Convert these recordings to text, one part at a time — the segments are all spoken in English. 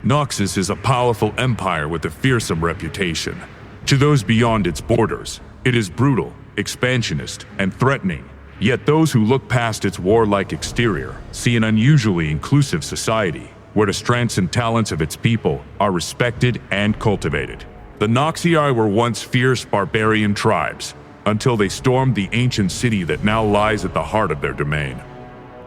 Noxus is a powerful empire with a fearsome reputation. To those beyond its borders, it is brutal, expansionist, and threatening. Yet those who look past its warlike exterior see an unusually inclusive society, where the strengths and talents of its people are respected and cultivated. The Noxii were once fierce barbarian tribes, until they stormed the ancient city that now lies at the heart of their domain.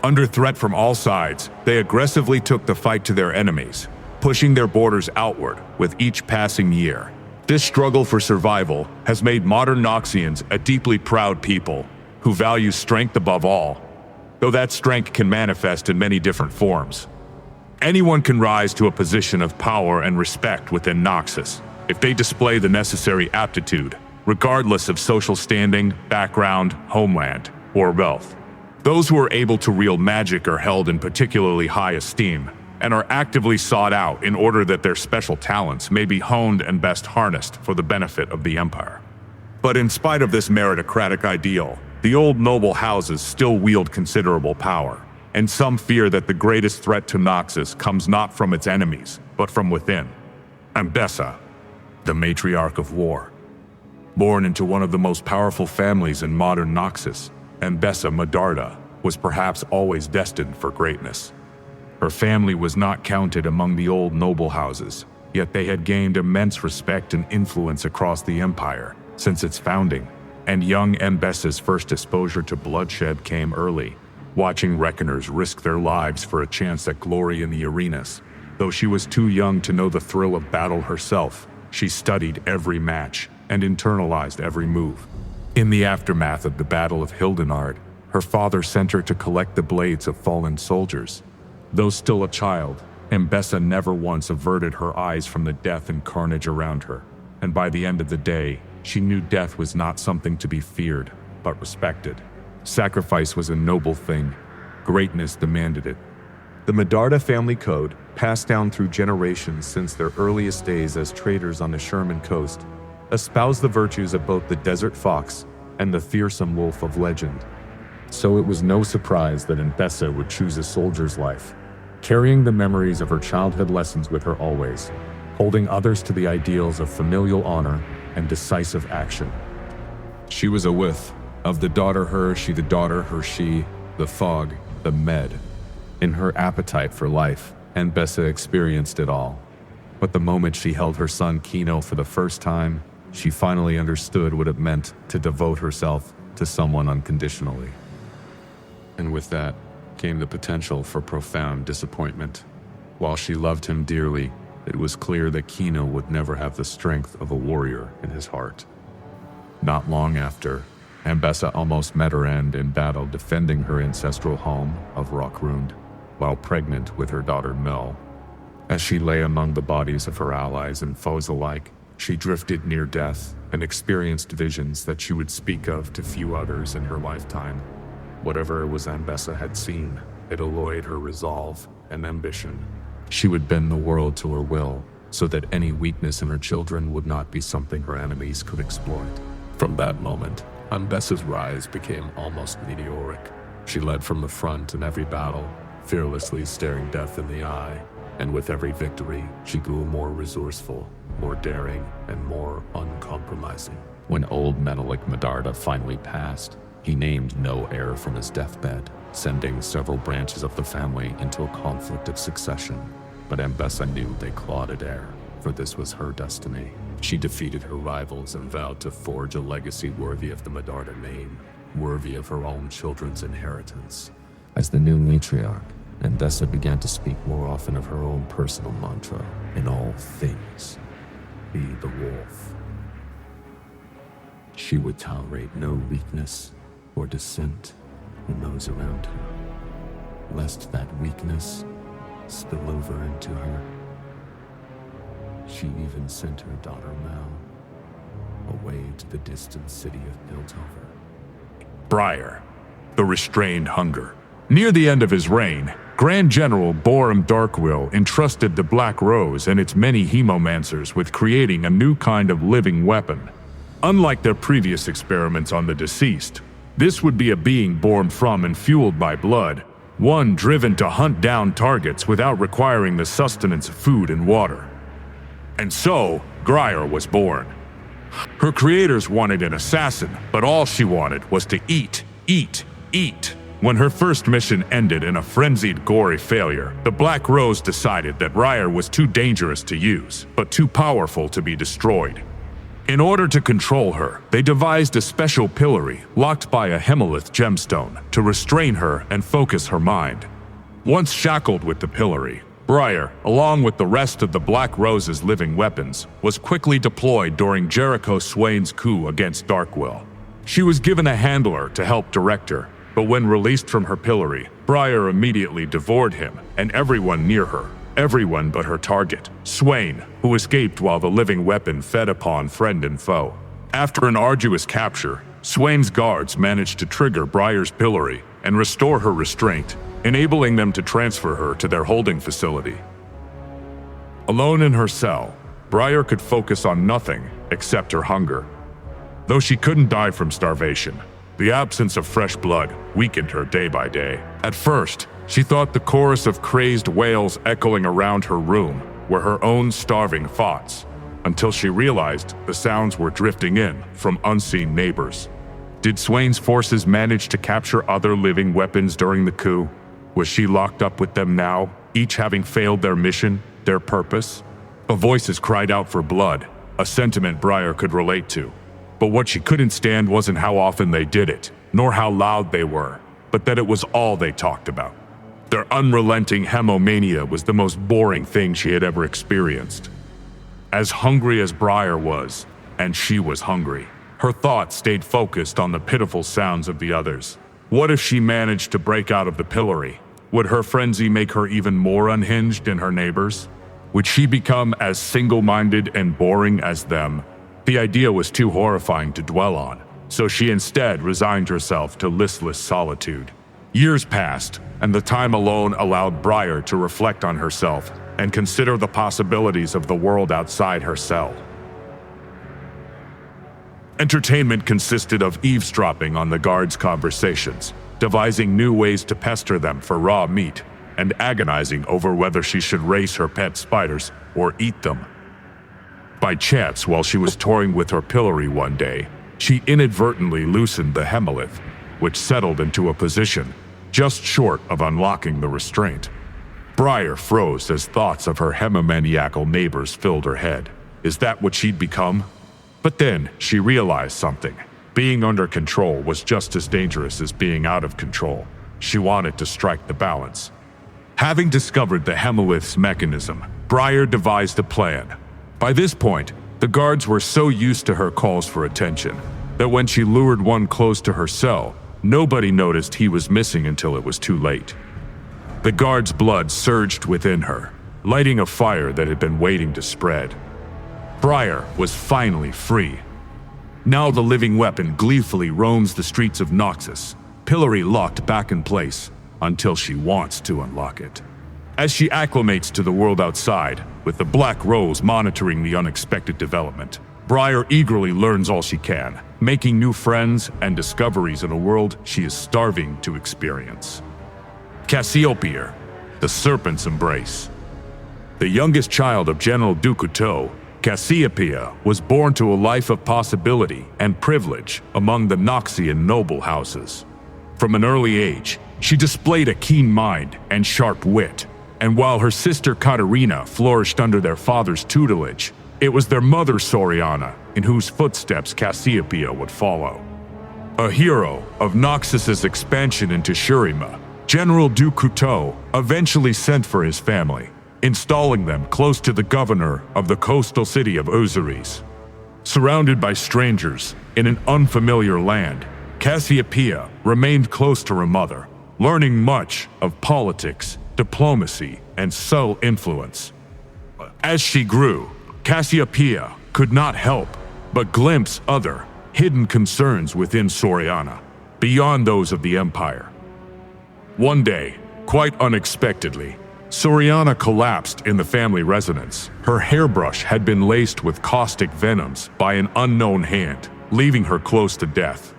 Under threat from all sides, they aggressively took the fight to their enemies, pushing their borders outward with each passing year. This struggle for survival has made modern Noxians a deeply proud people who value strength above all, though that strength can manifest in many different forms. Anyone can rise to a position of power and respect within Noxus if they display the necessary aptitude, regardless of social standing, background, homeland, or wealth. Those who are able to wield magic are held in particularly high esteem and are actively sought out in order that their special talents may be honed and best harnessed for the benefit of the Empire. But in spite of this meritocratic ideal, the old noble houses still wield considerable power, and some fear that the greatest threat to Noxus comes not from its enemies, but from within. Ambessa, the matriarch of war. Born into one of the most powerful families in modern Noxus, Ambessa Medarda was perhaps always destined for greatness. Her family was not counted among the old noble houses, yet they had gained immense respect and influence across the empire since its founding, and young Ambessa's first exposure to bloodshed came early, watching reckoners risk their lives for a chance at glory in the arenas. Though she was too young to know the thrill of battle herself, she studied every match and internalized every move. In the aftermath of the Battle of Hildenard, her father sent her to collect the blades of fallen soldiers. Though still a child, Ambessa never once averted her eyes from the death and carnage around her, and by the end of the day, she knew death was not something to be feared, but respected. Sacrifice was a noble thing. Greatness demanded it. The Medarda family code, passed down through generations since their earliest days as traders on the Sherman coast, espoused the virtues of both the desert fox and the fearsome wolf of legend. So it was no surprise that Ambessa would choose a soldier's life, carrying the memories of her childhood lessons with her always, holding others to the ideals of familial honor and decisive action. She was a with of the daughter her, she the daughter her she, the fog, the med. In her appetite for life, Ambessa experienced it all. But the moment she held her son Kino for the first time, she finally understood what it meant to devote herself to someone unconditionally. And with that came the potential for profound disappointment. While she loved him dearly, it was clear that Kino would never have the strength of a warrior in his heart. Not long after, Ambessa almost met her end in battle defending her ancestral home of Rockruund, while pregnant with her daughter Mel. As she lay among the bodies of her allies and foes alike, she drifted near death and experienced visions that she would speak of to few others in her lifetime. Whatever it was Ambessa had seen, it alloyed her resolve and ambition. She would bend the world to her will, so that any weakness in her children would not be something her enemies could exploit. From that moment, Ambessa's rise became almost meteoric. She led from the front in every battle, fearlessly staring death in the eye, and with every victory, she grew more resourceful, more daring, and more uncompromising. When old Menelik Medarda finally passed, he named no heir from his deathbed, sending several branches of the family into a conflict of succession. But Ambessa knew they clawed at heir, for this was her destiny. She defeated her rivals and vowed to forge a legacy worthy of the Medarda name, worthy of her own children's inheritance. As the new matriarch, Ambessa began to speak more often of her own personal mantra: in all things, be the wolf. She would tolerate no weakness or dissent in those around her, lest that weakness spill over into her. She even sent her daughter Mel away to the distant city of Piltover. Briar, the restrained hunger. Near the end of his reign, Grand General Borum Darkwill entrusted the Black Rose and its many hemomancers with creating a new kind of living weapon. Unlike their previous experiments on the deceased, this would be a being born from and fueled by blood, one driven to hunt down targets without requiring the sustenance of food and water. And so, Briar was born. Her creators wanted an assassin, but all she wanted was to eat, eat, eat. When her first mission ended in a frenzied, gory failure, the Black Rose decided that Briar was too dangerous to use, but too powerful to be destroyed. In order to control her, they devised a special pillory locked by a Hemelith gemstone to restrain her and focus her mind. Once shackled with the pillory, Briar, along with the rest of the Black Rose's living weapons, was quickly deployed during Jericho Swain's coup against Darkwill. She was given a handler to help direct her, but when released from her pillory, Briar immediately devoured him and everyone near her. Everyone but her target, Swain, who escaped while the living weapon fed upon friend and foe. After an arduous capture, Swain's guards managed to trigger Briar's pillory and restore her restraint, enabling them to transfer her to their holding facility. Alone in her cell, Briar could focus on nothing except her hunger. Though she couldn't die from starvation, the absence of fresh blood weakened her day by day. At first, she thought the chorus of crazed wails echoing around her room were her own starving thoughts, until she realized the sounds were drifting in from unseen neighbors. Did Swain's forces manage to capture other living weapons during the coup? Was she locked up with them now, each having failed their mission, their purpose? The voices cried out for blood, a sentiment Briar could relate to. But what she couldn't stand wasn't how often they did it, nor how loud they were, but that it was all they talked about. Their unrelenting hemomania was the most boring thing she had ever experienced. As hungry as Briar was, and she was hungry, her thoughts stayed focused on the pitiful sounds of the others. What if she managed to break out of the pillory? Would her frenzy make her even more unhinged than her neighbors? Would she become as single-minded and boring as them? The idea was too horrifying to dwell on, so she instead resigned herself to listless solitude. Years passed, and the time alone allowed Briar to reflect on herself and consider the possibilities of the world outside her cell. Entertainment consisted of eavesdropping on the guards' conversations, devising new ways to pester them for raw meat, and agonizing over whether she should race her pet spiders or eat them. By chance, while she was toying with her pillory one day, she inadvertently loosened the Hemelith, which settled into a position just short of unlocking the restraint. Briar froze as thoughts of her hemomaniacal neighbors filled her head. Is that what she'd become? But then she realized something. Being under control was just as dangerous as being out of control. She wanted to strike the balance. Having discovered the Hemelith's mechanism, Briar devised a plan. By this point, the guards were so used to her calls for attention that when she lured one close to her cell, nobody noticed he was missing until it was too late. The guard's blood surged within her, lighting a fire that had been waiting to spread. Briar was finally free. Now the living weapon gleefully roams the streets of Noxus, pillory locked back in place until she wants to unlock it. As she acclimates to the world outside, with the Black Rose monitoring the unexpected development, Briar eagerly learns all she can, making new friends and discoveries in a world she is starving to experience. Cassiopeia, the Serpent's Embrace. The youngest child of General Dukuto, Cassiopeia was born to a life of possibility and privilege among the Noxian noble houses. From an early age, she displayed a keen mind and sharp wit, and while her sister Katarina flourished under their father's tutelage, it was their mother Soriana in whose footsteps Cassiopeia would follow. A hero of Noxus's expansion into Shurima, General Dukuto eventually sent for his family, installing them close to the governor of the coastal city of Osiris. Surrounded by strangers in an unfamiliar land, Cassiopeia remained close to her mother, learning much of politics, diplomacy, and subtle influence. As she grew, Cassiopeia could not help but glimpse other, hidden concerns within Soriana, beyond those of the Empire. One day, quite unexpectedly, Soriana collapsed in the family residence. Her hairbrush had been laced with caustic venoms by an unknown hand, leaving her close to death.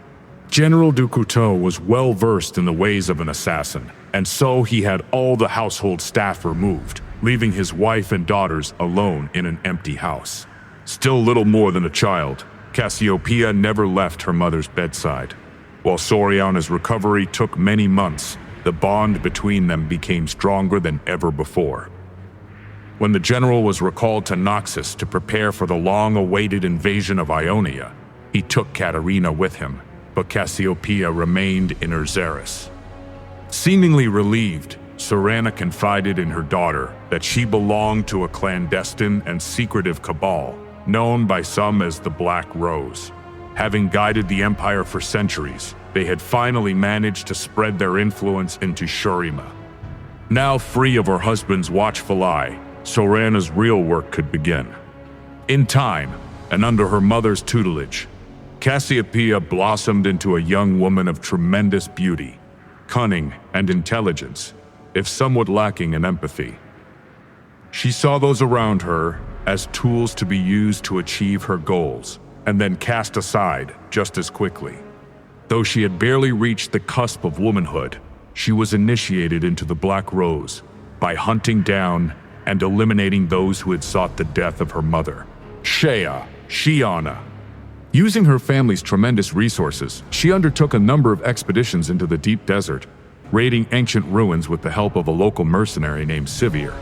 General du Couteau was well versed in the ways of an assassin, and so he had all the household staff removed, leaving his wife and daughters alone in an empty house. Still little more than a child, Cassiopeia never left her mother's bedside. While Soriana's recovery took many months, the bond between them became stronger than ever before. When the general was recalled to Noxus to prepare for the long-awaited invasion of Ionia, he took Katarina with him, but Cassiopeia remained in Erzeris. Seemingly relieved, Sorana confided in her daughter that she belonged to a clandestine and secretive cabal, known by some as the Black Rose. Having guided the Empire for centuries, they had finally managed to spread their influence into Shurima. Now free of her husband's watchful eye, Sorana's real work could begin. In time, and under her mother's tutelage, Cassiopeia blossomed into a young woman of tremendous beauty, cunning, and intelligence, if somewhat lacking in empathy. She saw those around her as tools to be used to achieve her goals, and then cast aside just as quickly. Though she had barely reached the cusp of womanhood, she was initiated into the Black Rose by hunting down and eliminating those who had sought the death of her mother, Shiana. Using her family's tremendous resources, she undertook a number of expeditions into the deep desert, raiding ancient ruins with the help of a local mercenary named Sivir.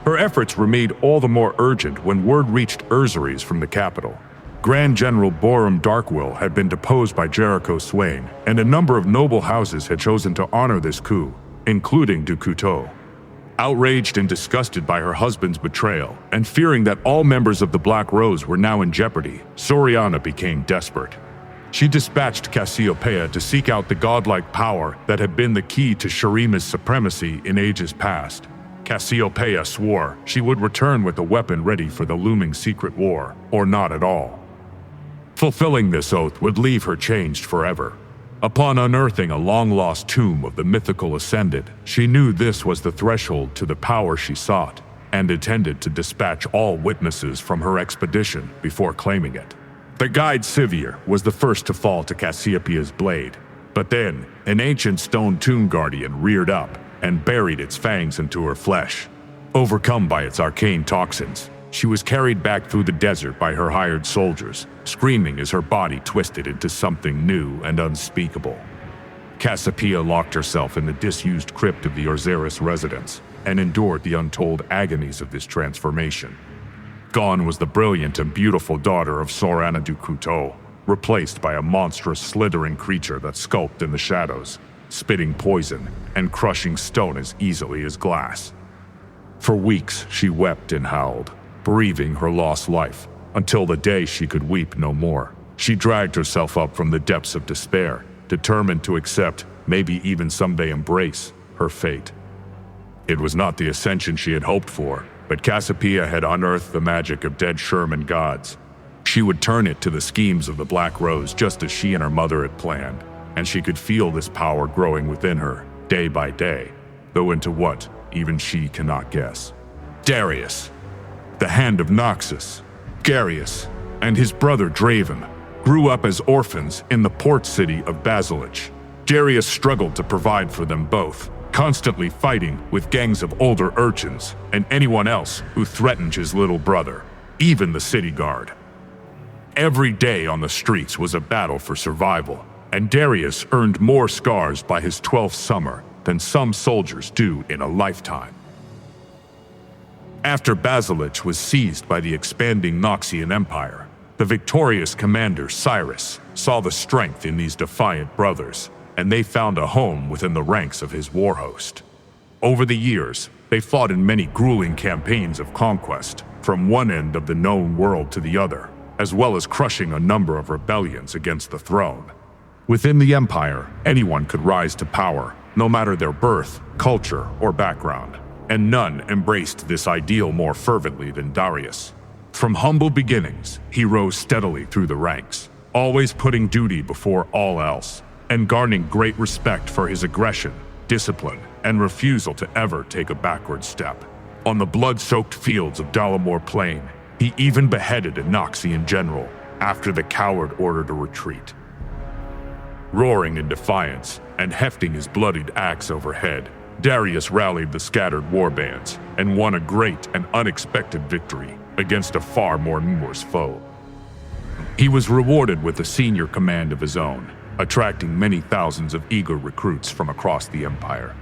Her efforts were made all the more urgent when word reached Erzeris from the capital. Grand General Borum Darkwill had been deposed by Jericho Swain, and a number of noble houses had chosen to honor this coup, including du Couteau. Outraged and disgusted by her husband's betrayal, and fearing that all members of the Black Rose were now in jeopardy, Soriana became desperate. She dispatched Cassiopeia to seek out the godlike power that had been the key to Shurima's supremacy in ages past. Cassiopeia swore she would return with a weapon ready for the looming secret war, or not at all. Fulfilling this oath would leave her changed forever. Upon unearthing a long-lost tomb of the mythical Ascended, she knew this was the threshold to the power she sought, and intended to dispatch all witnesses from her expedition before claiming it. The guide Sivir was the first to fall to Cassiopeia's blade, but then an ancient stone tomb guardian reared up and buried its fangs into her flesh. Overcome by its arcane toxins, she was carried back through the desert by her hired soldiers, screaming as her body twisted into something new and unspeakable. Cassiopeia locked herself in the disused crypt of the Erzeris residence and endured the untold agonies of this transformation. Gone was the brilliant and beautiful daughter of Sorana du Couteau, replaced by a monstrous slithering creature that skulked in the shadows, spitting poison and crushing stone as easily as glass. For weeks she wept and howled, bereaving her lost life, until the day she could weep no more. She dragged herself up from the depths of despair, determined to accept, maybe even someday embrace, her fate. It was not the ascension she had hoped for, but Cassiopeia had unearthed the magic of dead Sherman gods. She would turn it to the schemes of the Black Rose just as she and her mother had planned, and she could feel this power growing within her, day by day, though into what, even she cannot guess. Darius, the Hand of Noxus, Darius, and his brother Draven grew up as orphans in the port city of Basilich. Darius struggled to provide for them both, constantly fighting with gangs of older urchins and anyone else who threatened his little brother, even the city guard. Every day on the streets was a battle for survival, and Darius earned more scars by his 12th summer than some soldiers do in a lifetime. After Basilich was seized by the expanding Noxian Empire, the victorious commander Cyrus saw the strength in these defiant brothers, and they found a home within the ranks of his war host. Over the years, they fought in many grueling campaigns of conquest, from one end of the known world to the other, as well as crushing a number of rebellions against the throne. Within the Empire, anyone could rise to power, no matter their birth, culture, or background, and none embraced this ideal more fervently than Darius. From humble beginnings, he rose steadily through the ranks, always putting duty before all else, and garnering great respect for his aggression, discipline, and refusal to ever take a backward step. On the blood-soaked fields of Dalamore Plain, he even beheaded a Noxian general after the coward ordered a retreat. Roaring in defiance and hefting his bloodied axe overhead, Darius rallied the scattered warbands and won a great and unexpected victory against a far more numerous foe. He was rewarded with a senior command of his own, attracting many thousands of eager recruits from across the Empire.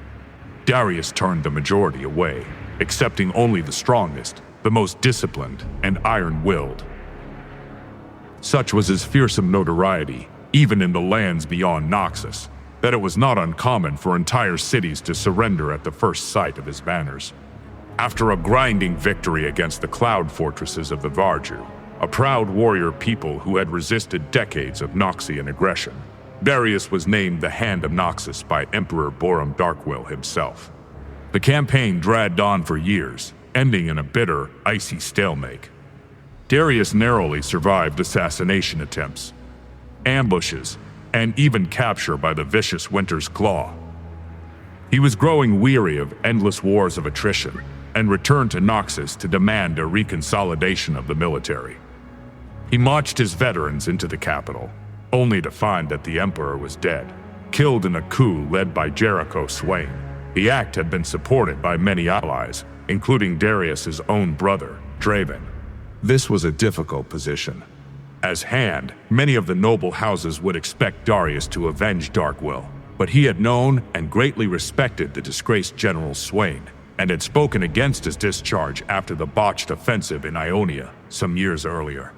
Darius turned the majority away, accepting only the strongest, the most disciplined, and iron-willed. Such was his fearsome notoriety, even in the lands beyond Noxus, that it was not uncommon for entire cities to surrender at the first sight of his banners. After a grinding victory against the cloud fortresses of the Varju, a proud warrior people who had resisted decades of Noxian aggression, Darius was named the Hand of Noxus by Emperor Borum Darkwill himself. The campaign dragged on for years, ending in a bitter, icy stalemate. Darius narrowly survived assassination attempts, ambushes, and even capture by the vicious Winter's Claw. He was growing weary of endless wars of attrition and returned to Noxus to demand a reconsolidation of the military. He marched his veterans into the capital, only to find that the Emperor was dead, killed in a coup led by Swain. The act had been supported by many allies, including Darius's own brother, Draven. This was a difficult position. As Hand, many of the noble houses would expect Darius to avenge Darkwill, but he had known and greatly respected the disgraced General Swain, and had spoken against his discharge after the botched offensive in Ionia some years earlier.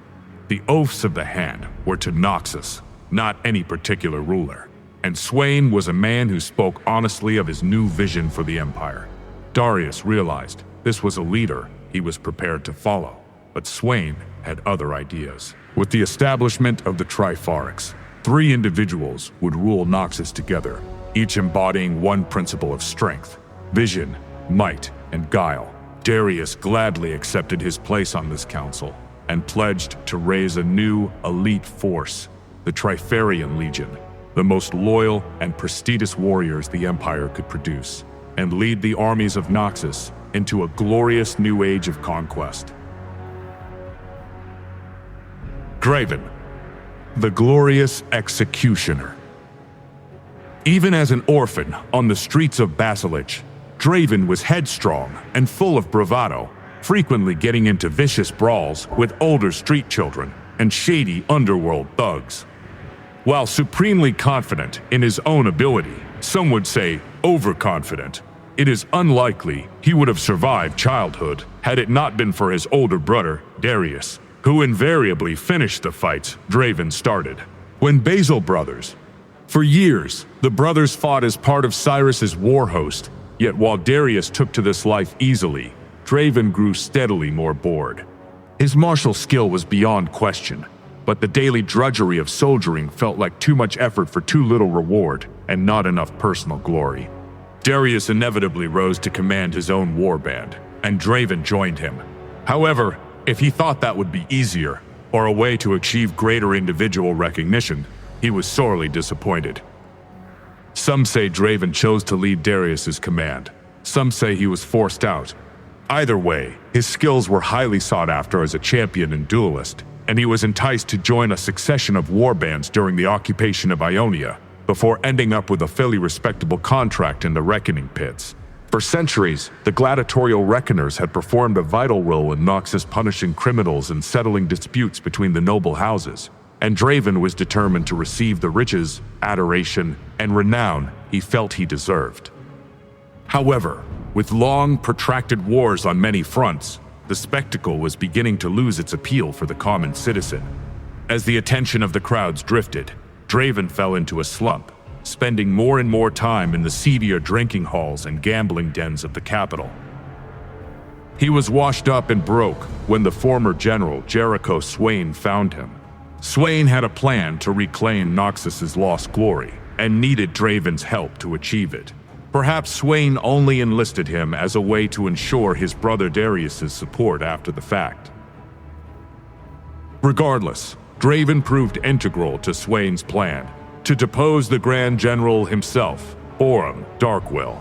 The oaths of the Hand were to Noxus, not any particular ruler, and Swain was a man who spoke honestly of his new vision for the Empire. Darius realized this was a leader he was prepared to follow, but Swain had other ideas. With the establishment of the Tripharics, 3 individuals would rule Noxus together, each embodying one principle of strength: vision, might, and guile. Darius gladly accepted his place on this council and pledged to raise a new elite force, the Trifarian Legion, the most loyal and prestigious warriors the Empire could produce, and lead the armies of Noxus into a glorious new age of conquest. Draven, the glorious executioner. Even as an orphan on the streets of Basilich, Draven was headstrong and full of bravado, frequently getting into vicious brawls with older street children and shady underworld thugs. While supremely confident in his own ability, some would say overconfident, it is unlikely he would have survived childhood had it not been for his older brother, Darius, who invariably finished the fights Draven started. When Basil brothers. For years, the brothers fought as part of Cyrus's war host, yet while Darius took to this life easily, Draven grew steadily more bored. His martial skill was beyond question, but the daily drudgery of soldiering felt like too much effort for too little reward and not enough personal glory. Darius inevitably rose to command his own warband, and Draven joined him. However, if he thought that would be easier, or a way to achieve greater individual recognition, he was sorely disappointed. Some say Draven chose to lead Darius's command. Some say he was forced out. Either way, his skills were highly sought after as a champion and duelist, and he was enticed to join a succession of warbands during the occupation of Ionia, before ending up with a fairly respectable contract in the Reckoning Pits. For centuries, the gladiatorial Reckoners had performed a vital role in Noxus punishing criminals and settling disputes between the noble houses, and Draven was determined to receive the riches, adoration, and renown he felt he deserved. However, with long, protracted wars on many fronts, the spectacle was beginning to lose its appeal for the common citizen. As the attention of the crowds drifted, Draven fell into a slump, spending more and more time in the seedier drinking halls and gambling dens of the capital. He was washed up and broke when the former general Swain found him. Swain had a plan to reclaim Noxus's lost glory and needed Draven's help to achieve it. Perhaps Swain only enlisted him as a way to ensure his brother Darius's support after the fact. Regardless, Draven proved integral to Swain's plan to depose the Grand General himself, Borum Darkwill.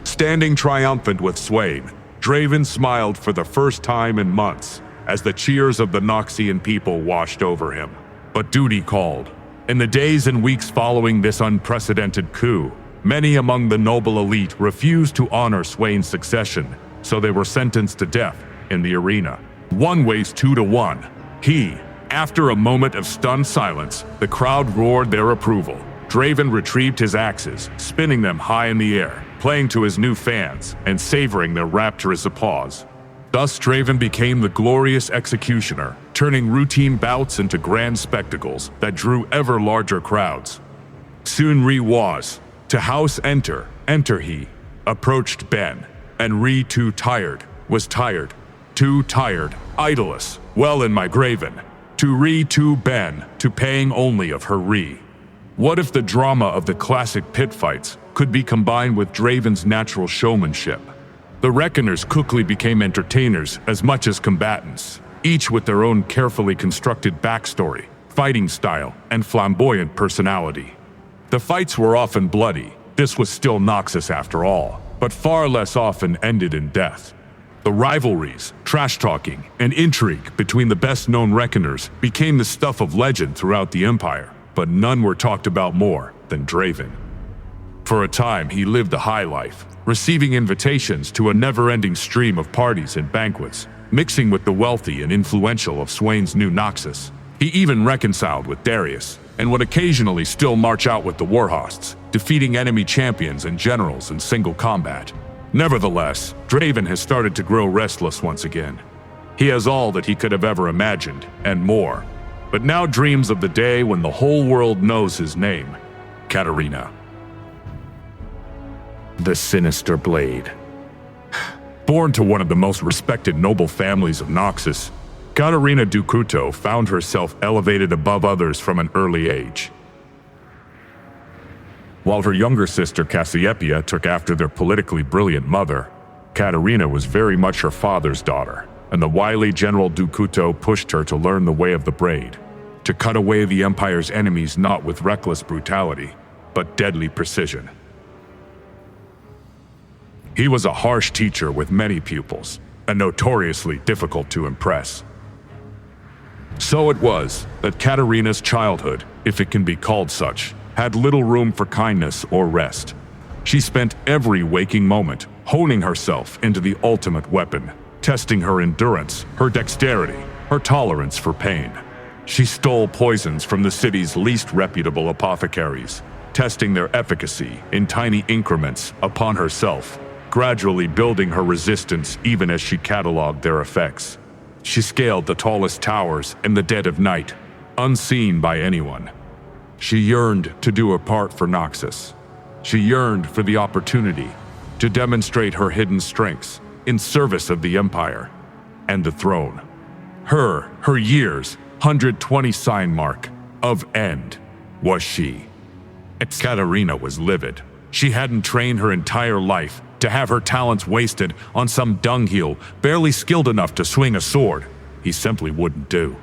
Standing triumphant with Swain, Draven smiled for the first time in months as the cheers of the Noxian people washed over him. But duty called. In the days and weeks following this unprecedented coup, many among the noble elite refused to honor Swain's succession, so they were sentenced to death in the arena. One weighs 2 to 1. After a moment of stunned silence, the crowd roared their approval. Draven retrieved his axes, spinning them high in the air, playing to his new fans and savoring their rapturous applause. Thus Draven became the glorious executioner, turning routine bouts into grand spectacles that drew ever larger crowds. Soon Ree was, to house enter he, approached Ben, and Ree too tired, idless, well in my graven, to Ree to Ben, to paying only of her Ree. What if the drama of the classic pit fights could be combined with Draven's natural showmanship? The Reckoners quickly became entertainers as much as combatants, each with their own carefully constructed backstory, fighting style, and flamboyant personality. The fights were often bloody. This was still Noxus after all, but far less often ended in death. The rivalries, trash-talking, and intrigue between the best-known Reckoners became the stuff of legend throughout the Empire, but none were talked about more than Draven. For a time, he lived a high life, receiving invitations to a never-ending stream of parties and banquets, mixing with the wealthy and influential of Swain's new Noxus. He even reconciled with Darius, and would occasionally still march out with the warhosts, defeating enemy champions and generals in single combat. Nevertheless, Draven has started to grow restless once again. He has all that he could have ever imagined, and more, but now dreams of the day when the whole world knows his name, Katarina. The Sinister Blade. Born to one of the most respected noble families of Noxus, Katarina Ducuto found herself elevated above others from an early age. While her younger sister Cassiopeia took after their politically brilliant mother, Katarina was very much her father's daughter, and the wily General Ducuto pushed her to learn the way of the blade, to cut away the Empire's enemies not with reckless brutality, but deadly precision. He was a harsh teacher with many pupils, and notoriously difficult to impress. So it was that Katarina's childhood, if it can be called such, had little room for kindness or rest. She spent every waking moment honing herself into the ultimate weapon, testing her endurance, her dexterity, her tolerance for pain. She stole poisons from the city's least reputable apothecaries, testing their efficacy in tiny increments upon herself, gradually building her resistance even as she cataloged their effects. She scaled the tallest towers in the dead of night, unseen by anyone. She yearned to do her part for Noxus. She yearned for the opportunity to demonstrate her hidden strengths in service of the Empire and the throne. Her years, 120 sign mark of end, was she. Katarina was livid. She hadn't trained her entire life to have her talents wasted on some dunghill barely skilled enough to swing a sword. He simply wouldn't do.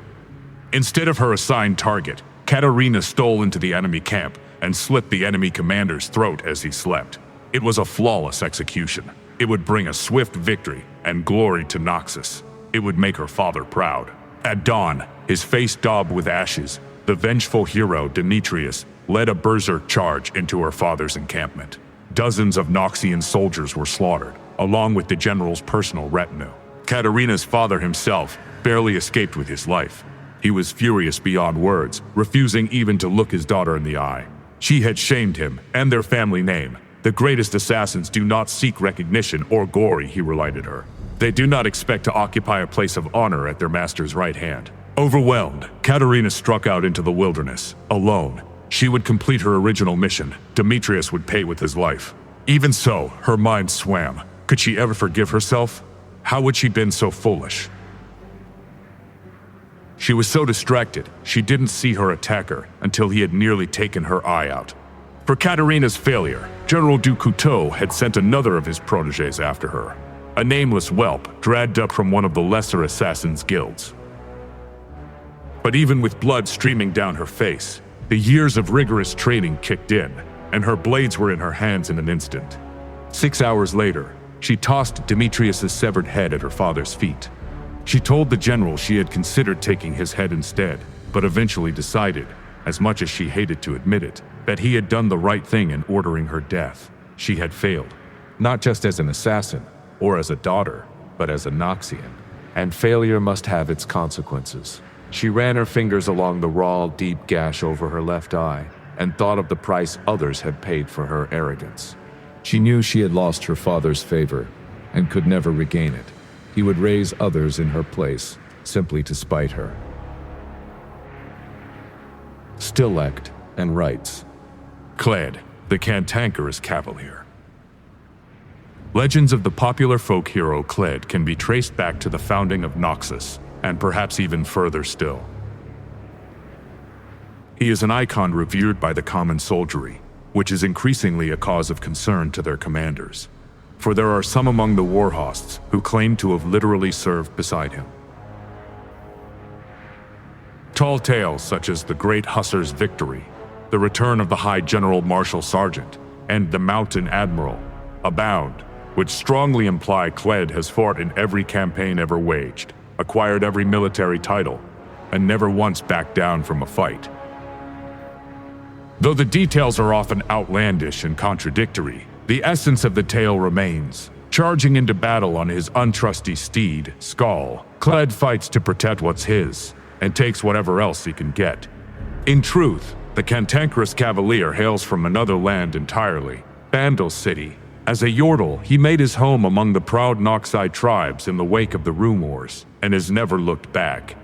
Instead of her assigned target, Katarina stole into the enemy camp and slit the enemy commander's throat as he slept. It was a flawless execution. It would bring a swift victory and glory to Noxus. It would make her father proud. At dawn, his face daubed with ashes, the vengeful hero Demetrius led a berserk charge into her father's encampment. Dozens of Noxian soldiers were slaughtered, along with the general's personal retinue. Katarina's father himself barely escaped with his life. He was furious beyond words, refusing even to look his daughter in the eye. She had shamed him and their family name. The greatest assassins do not seek recognition or glory, he reminded her. They do not expect to occupy a place of honor at their master's right hand. Overwhelmed, Katarina struck out into the wilderness, alone. She would complete her original mission. Demetrius would pay with his life. Even so, her mind swam. Could she ever forgive herself? How would she been so foolish? She was so distracted, she didn't see her attacker until he had nearly taken her eye out. For Katarina's failure, General Ducuto had sent another of his protégés after her, a nameless whelp dragged up from one of the lesser assassins' guilds. But even with blood streaming down her face, the years of rigorous training kicked in, and her blades were in her hands in an instant. 6 hours later, she tossed Demetrius' severed head at her father's feet. She told the general she had considered taking his head instead, but eventually decided as much as she hated to admit it, that he had done the right thing in ordering her death. She had failed, not just as an assassin or as a daughter, but as a Noxian. And failure must have its consequences. She ran her fingers along the raw, deep gash over her left eye and thought of the price others had paid for her arrogance. She knew she had lost her father's favor and could never regain it. He would raise others in her place, simply to spite her. Stillect and writes, Kled, the cantankerous cavalier. Legends of the popular folk hero Kled can be traced back to the founding of Noxus, and perhaps even further still. He is an icon revered by the common soldiery, which is increasingly a cause of concern to their commanders, for there are some among the war hosts who claim to have literally served beside him. Tall tales such as the Great Hussar's Victory, the return of the High General Marshal Sergeant, and the Mountain Admiral abound, which strongly imply Kled has fought in every campaign ever waged, acquired every military title, and never once backed down from a fight. Though the details are often outlandish and contradictory, the essence of the tale remains. Charging into battle on his untrusty steed, Skull, Kled fights to protect what's his, and takes whatever else he can get. In truth, the cantankerous cavalier hails from another land entirely, Bandle City. As a Yordle, he made his home among the proud Noxai tribes in the wake of the Rune Wars, and has never looked back.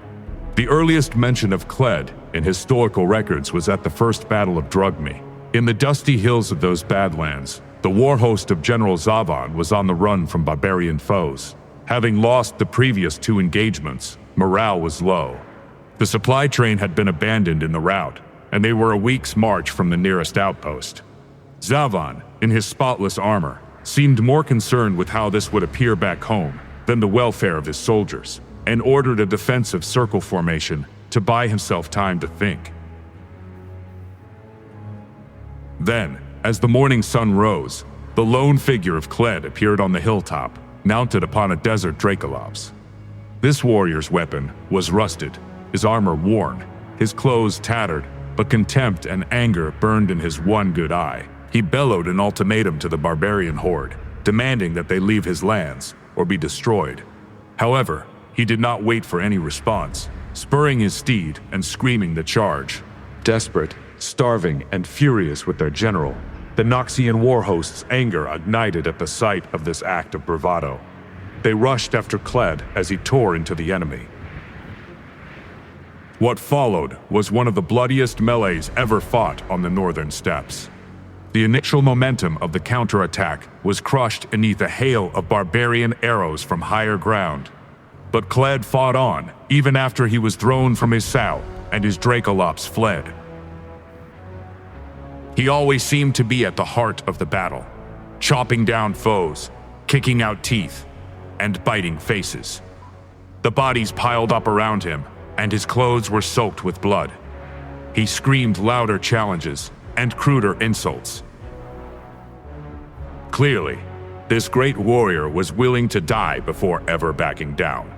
The earliest mention of Kled in historical records was at the First Battle of Drugme. In the dusty hills of those Badlands, the war host of General Zavan was on the run from barbarian foes. Having lost the previous 2 engagements, morale was low. The supply train had been abandoned in the rout, and they were a week's march from the nearest outpost. Zavan, in his spotless armor, seemed more concerned with how this would appear back home than the welfare of his soldiers, and ordered a defensive circle formation to buy himself time to think. Then, as the morning sun rose, the lone figure of Kled appeared on the hilltop, mounted upon a desert Dracolops. This warrior's weapon was rusted, his armor worn, his clothes tattered, but contempt and anger burned in his one good eye. He bellowed an ultimatum to the barbarian horde, demanding that they leave his lands or be destroyed. However, he did not wait for any response, spurring his steed and screaming the charge. Desperate, starving, and furious with their general, the Noxian war host's anger ignited at the sight of this act of bravado. They rushed after Kled as he tore into the enemy. What followed was one of the bloodiest melees ever fought on the northern steppes. The initial momentum of the counterattack was crushed beneath a hail of barbarian arrows from higher ground. But Kled fought on, even after he was thrown from his sow and his Dracolops fled. He always seemed to be at the heart of the battle, chopping down foes, kicking out teeth, and biting faces. The bodies piled up around him, and his clothes were soaked with blood. He screamed louder challenges and cruder insults. Clearly, this great warrior was willing to die before ever backing down.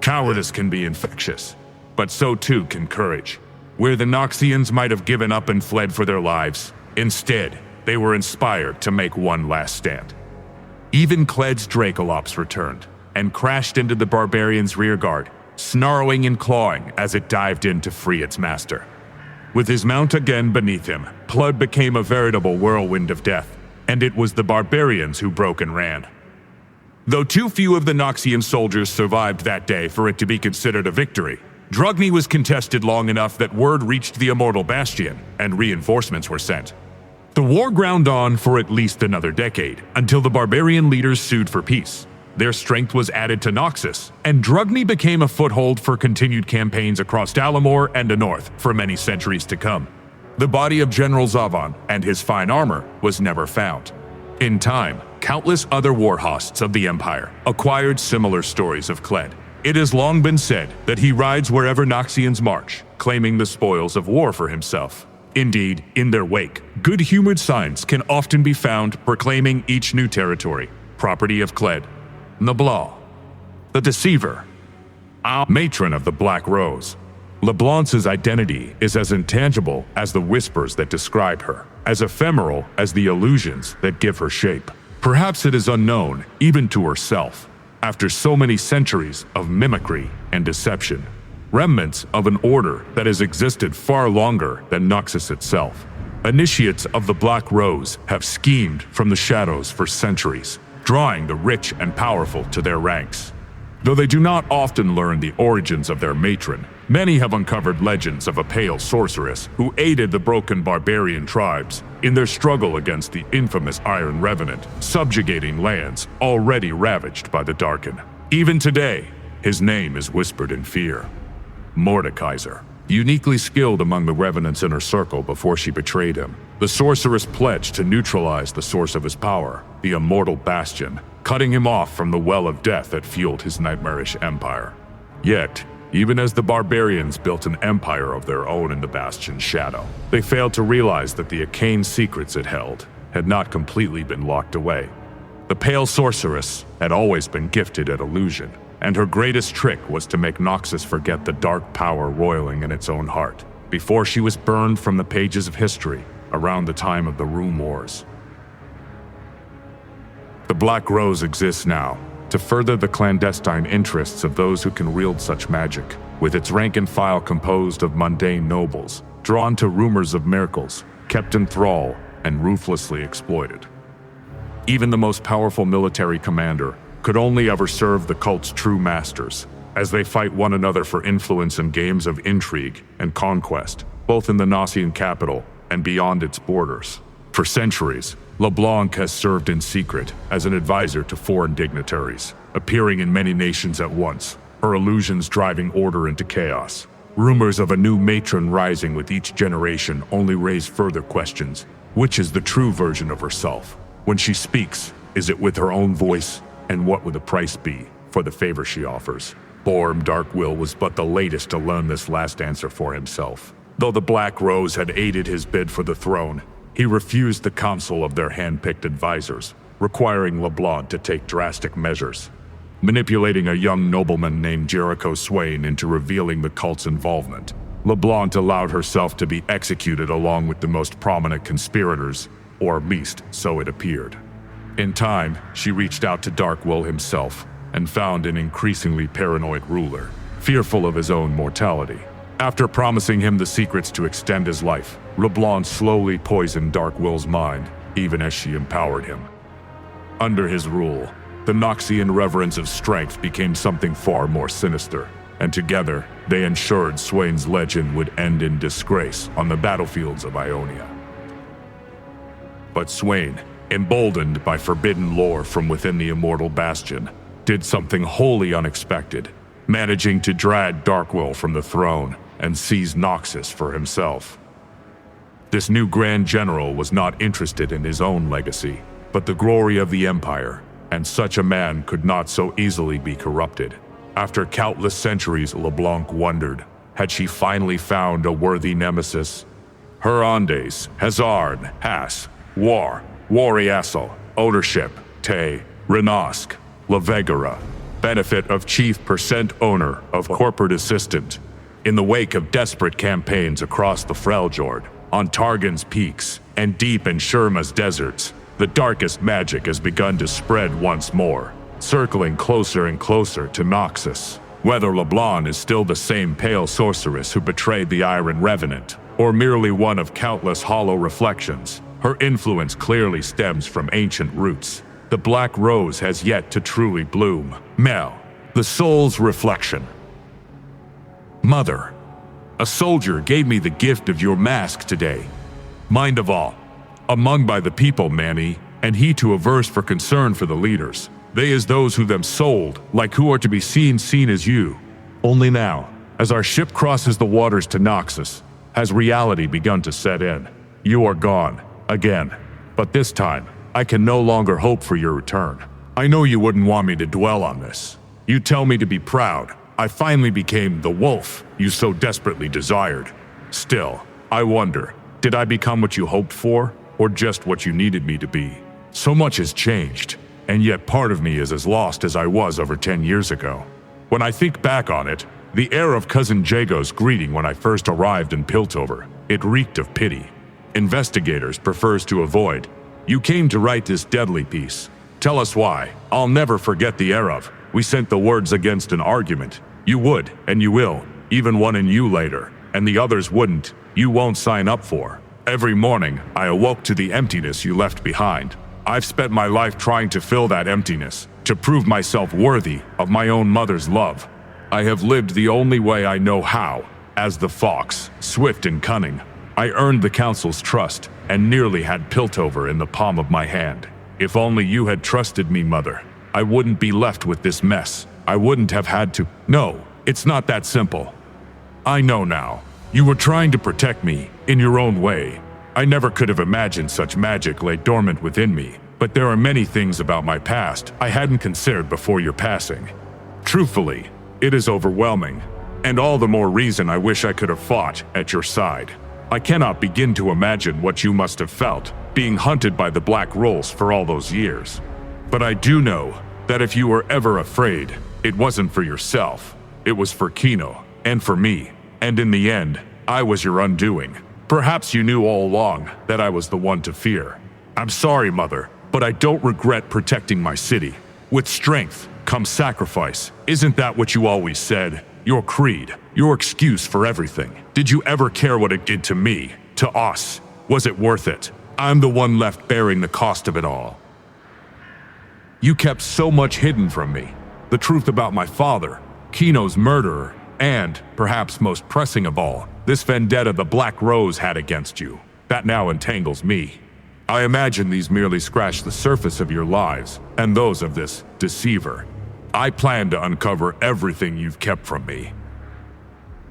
Cowardice can be infectious, but so too can courage. Where the Noxians might have given up and fled for their lives, instead, they were inspired to make one last stand. Even Kled's Dracolops returned and crashed into the barbarian's rearguard, snarling and clawing as it dived in to free its master. With his mount again beneath him, Kled became a veritable whirlwind of death, and it was the barbarians who broke and ran. Though too few of the Noxian soldiers survived that day for it to be considered a victory, Drugme was contested long enough that word reached the Immortal Bastion, and reinforcements were sent. The war ground on for at least another decade, until the barbarian leaders sued for peace. Their strength was added to Noxus, and Drugme became a foothold for continued campaigns across Dalamore and the north for many centuries to come. The body of General Zavan and his fine armor was never found. In time, countless other war hosts of the Empire acquired similar stories of Kled. It has long been said that he rides wherever Noxians march, claiming the spoils of war for himself. Indeed, in their wake, good-humored signs can often be found proclaiming each new territory, property of Kled. LeBlanc, the Deceiver, our matron of the Black Rose, LeBlanc's identity is as intangible as the whispers that describe her, as ephemeral as the illusions that give her shape. Perhaps it is unknown, even to herself, after so many centuries of mimicry and deception, remnants of an order that has existed far longer than Noxus itself. Initiates of the Black Rose have schemed from the shadows for centuries, drawing the rich and powerful to their ranks. Though they do not often learn the origins of their matron, many have uncovered legends of a pale sorceress who aided the broken barbarian tribes in their struggle against the infamous Iron Revenant, subjugating lands already ravaged by the Darken. Even today, his name is whispered in fear. Mordekaiser, uniquely skilled among the Revenant's inner circle before she betrayed him, the sorceress pledged to neutralize the source of his power, the immortal Bastion, cutting him off from the well of death that fueled his nightmarish empire. Yet, even as the barbarians built an empire of their own in the Bastion's shadow, they failed to realize that the arcane secrets it held had not completely been locked away. The pale sorceress had always been gifted at illusion, and her greatest trick was to make Noxus forget the dark power roiling in its own heart, before she was burned from the pages of history around the time of the Rune Wars. The Black Rose exists now to further the clandestine interests of those who can wield such magic, with its rank and file composed of mundane nobles, drawn to rumors of miracles, kept in thrall, and ruthlessly exploited. Even the most powerful military commander could only ever serve the cult's true masters, as they fight one another for influence in games of intrigue and conquest, both in the Noxian capital and beyond its borders. For centuries, LeBlanc has served in secret as an advisor to foreign dignitaries, appearing in many nations at once, her illusions driving order into chaos. Rumors of a new matron rising with each generation only raise further questions. Which is the true version of herself? When she speaks, is it with her own voice? And what would the price be for the favor she offers? Borm Darkwill was but the latest to learn this last answer for himself. Though the Black Rose had aided his bid for the throne, he refused the counsel of their hand-picked advisors, requiring LeBlanc to take drastic measures, manipulating a young nobleman named Swain into revealing the cult's involvement. LeBlanc allowed herself to be executed along with the most prominent conspirators, or at least so it appeared. In time, she reached out to Darkwill himself and found an increasingly paranoid ruler, fearful of his own mortality. After promising him the secrets to extend his life, LeBlanc slowly poisoned Darkwill's mind, even as she empowered him. Under his rule, the Noxian reverence of strength became something far more sinister, and together, they ensured Swain's legend would end in disgrace on the battlefields of Ionia. But Swain, emboldened by forbidden lore from within the immortal Bastion, did something wholly unexpected, managing to drag Darkwill from the throne and seize Noxus for himself. This new Grand General was not interested in his own legacy, but the glory of the Empire, and such a man could not so easily be corrupted. After countless centuries, LeBlanc wondered, had she finally found a worthy nemesis? Her Andes, Hazard, Hass, War, Wariasel, Ownership, Te, Renosk, Levegara, benefit of chief percent owner of corporate assistant. In the wake of desperate campaigns across the Freljord, on Targon's peaks, and deep in Shurma's deserts, the darkest magic has begun to spread once more, circling closer and closer to Noxus. Whether LeBlanc is still the same pale sorceress who betrayed the Iron Revenant, or merely one of countless hollow reflections, her influence clearly stems from ancient roots. The Black Rose has yet to truly bloom. Mel, the soul's reflection. Mother, a soldier gave me the gift of your mask today. Mind of all, among by the people, Manny, and he too averse for concern for the leaders. They as those who them sold, like who are to be seen as you. Only now, as our ship crosses the waters to Noxus, has reality begun to set in. You are gone, again. But this time, I can no longer hope for your return. I know you wouldn't want me to dwell on this. You tell me to be proud. I finally became the wolf you so desperately desired. Still, I wonder, did I become what you hoped for, or just what you needed me to be? So much has changed, and yet part of me is as lost as I was over 10 years ago. When I think back on it, The air of Cousin Jago's greeting when I first arrived in Piltover, it reeked of pity. Investigators prefers to avoid. You came to write this deadly piece. Tell us why. I'll never forget the air of. We sent the words against an argument. You would, and you will, even one in you later, and the others wouldn't. You won't sign up for. Every morning, I awoke to the emptiness you left behind. I've spent my life trying to fill that emptiness, to prove myself worthy of my own mother's love. I have lived the only way I know how, as the fox, swift and cunning. I earned the council's trust, and nearly had Piltover in the palm of my hand. If only you had trusted me, Mother, I wouldn't be left with this mess. I wouldn't have had to. No, it's not that simple. I know now. You were trying to protect me, in your own way. I never could have imagined such magic lay dormant within me, but there are many things about my past I hadn't considered before your passing. Truthfully, it is overwhelming, and all the more reason I wish I could have fought at your side. I cannot begin to imagine what you must have felt, being hunted by the Black Rolls for all those years. But I do know that if you were ever afraid, it wasn't for yourself. It was for Kino, and for me, and in the end, I was your undoing. Perhaps you knew all along that I was the one to fear. I'm sorry, Mother, but I don't regret protecting my city. With strength comes sacrifice. Isn't that what you always said? Your creed, your excuse for everything. Did you ever care what it did to me, to us? Was it worth it? I'm the one left bearing the cost of it all. You kept so much hidden from me. The truth about my father, Kino's murderer, and, perhaps most pressing of all, this vendetta the Black Rose had against you. That now entangles me. I imagine these merely scratch the surface of your lives, and those of this deceiver. I plan to uncover everything you've kept from me.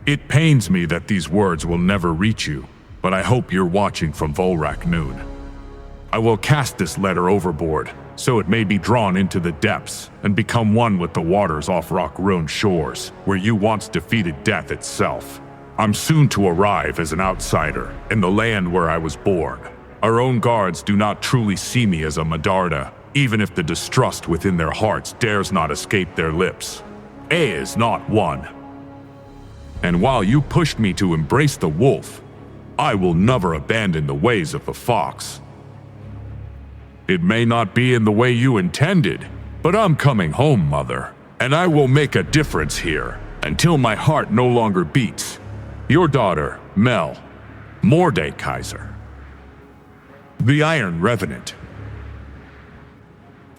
It pains me that these words will never reach you, but I hope you're watching from Volrak Noon. I will cast this letter overboard, so it may be drawn into the depths and become one with the waters off Rock-Ruined shores, where you once defeated death itself. I'm soon to arrive as an outsider in the land where I was born. Our own guards do not truly see me as a Medarda, even if the distrust within their hearts dares not escape their lips. A is not one. And while you pushed me to embrace the wolf, I will never abandon the ways of the fox. It may not be in the way you intended, but I'm coming home, Mother, and I will make a difference here until my heart no longer beats. Your daughter, Mel, Mordekaiser. The Iron Revenant.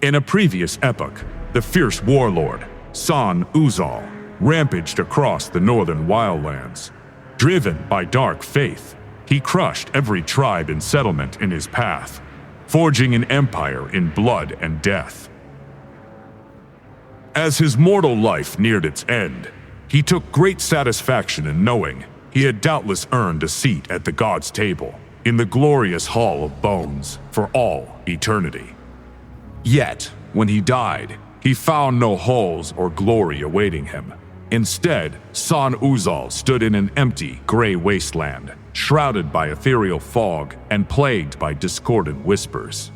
In a previous epoch, the fierce warlord, San Uzal, rampaged across the northern wildlands. Driven by dark faith, he crushed every tribe and settlement in his path, forging an empire in blood and death. As his mortal life neared its end, he took great satisfaction in knowing he had doubtless earned a seat at the gods' table in the glorious Hall of Bones for all eternity. Yet, when he died, he found no halls or glory awaiting him. Instead, San Uzal stood in an empty, gray wasteland, shrouded by ethereal fog and plagued by discordant whispers.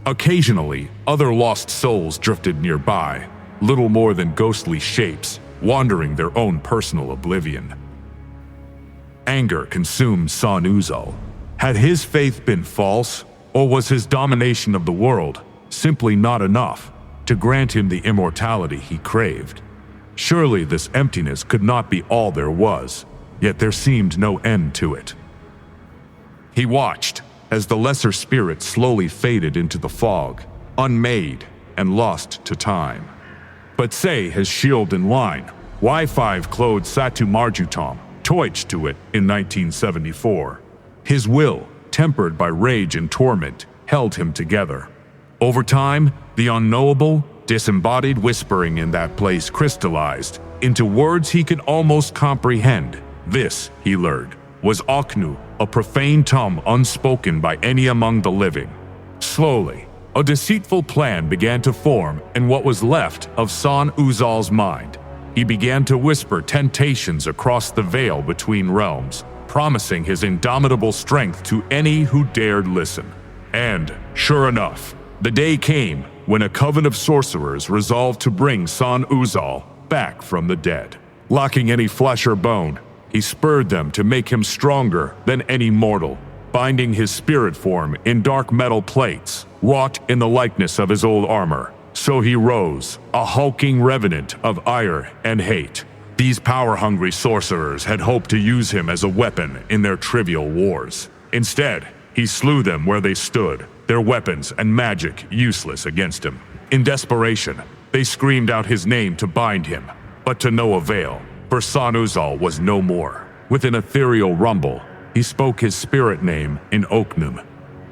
Occasionally, other lost souls drifted nearby, little more than ghostly shapes, wandering their own personal oblivion. Anger consumed San Uzal. Had his faith been false, or was his domination of the world simply not enough to grant him the immortality he craved? Surely this emptiness could not be all there was, yet there seemed no end to it. He watched as the lesser spirit slowly faded into the fog, unmade and lost to time. But say his shield in line, Y5 Claude Satu Marjutom, toiched to it in 1974. His will, tempered by rage and torment, held him together. Over time, the unknowable, disembodied whispering in that place crystallized into words he could almost comprehend. This, he learned, was Oknu, a profane tongue unspoken by any among the living. Slowly, a deceitful plan began to form in what was left of San Uzal's mind. He began to whisper temptations across the veil between realms, promising his indomitable strength to any who dared listen. And, sure enough, the day came when a coven of sorcerers resolved to bring San Uzal back from the dead. Lacking any flesh or bone, he spurred them to make him stronger than any mortal, binding his spirit form in dark metal plates, wrought in the likeness of his old armor. So he rose, a hulking revenant of ire and hate. These power-hungry sorcerers had hoped to use him as a weapon in their trivial wars. Instead, he slew them where they stood, their weapons and magic useless against him. In desperation, they screamed out his name to bind him, but to no avail, for Sanuzal was no more. With an ethereal rumble, he spoke his spirit name in Oknum,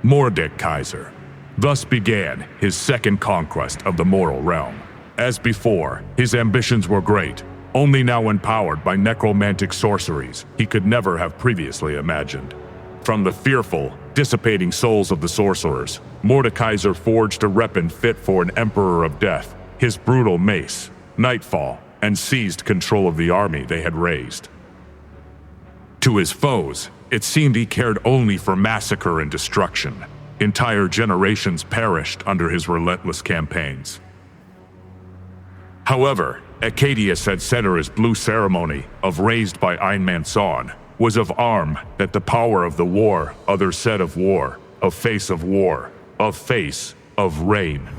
Mordekaiser. Thus began his second conquest of the mortal realm. As before, his ambitions were great, only now empowered by necromantic sorceries he could never have previously imagined. From the fearful, dissipating souls of the sorcerers, Mordekaiser forged a weapon fit for an emperor of death, his brutal mace, Nightfall, and seized control of the army they had raised. To his foes, it seemed he cared only for massacre and destruction. Entire generations perished under his relentless campaigns. However, Acadius had said his blue ceremony of raised by Einmanson was of arm that the power of the war, other said of war, of face of war, of face of rain.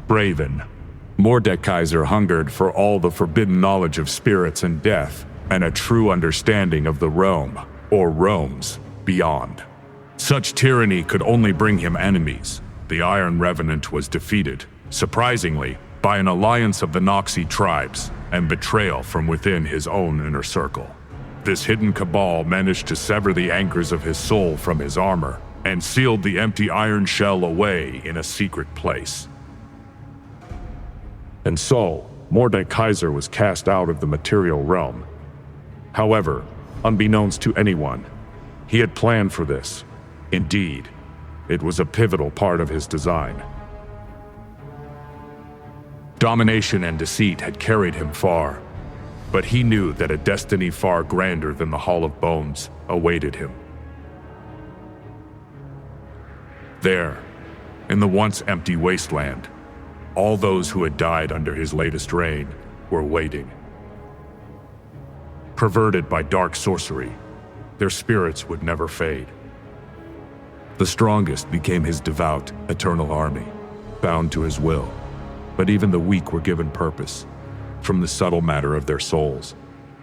Draven. Mordekaiser hungered for all the forbidden knowledge of spirits and death, and a true understanding of the realm, or realms, beyond. Such tyranny could only bring him enemies. The Iron Revenant was defeated, surprisingly, by an alliance of the Noxus tribes and betrayal from within his own inner circle. This hidden cabal managed to sever the anchors of his soul from his armor and sealed the empty iron shell away in a secret place. And so, Mordekaiser was cast out of the material realm. However, unbeknownst to anyone, he had planned for this. Indeed, it was a pivotal part of his design. Domination and deceit had carried him far, but he knew that a destiny far grander than the Hall of Bones awaited him. There, in the once empty wasteland, all those who had died under his latest reign were waiting. Perverted by dark sorcery, their spirits would never fade. The strongest became his devout, eternal army, bound to his will. But even the weak were given purpose. From the subtle matter of their souls,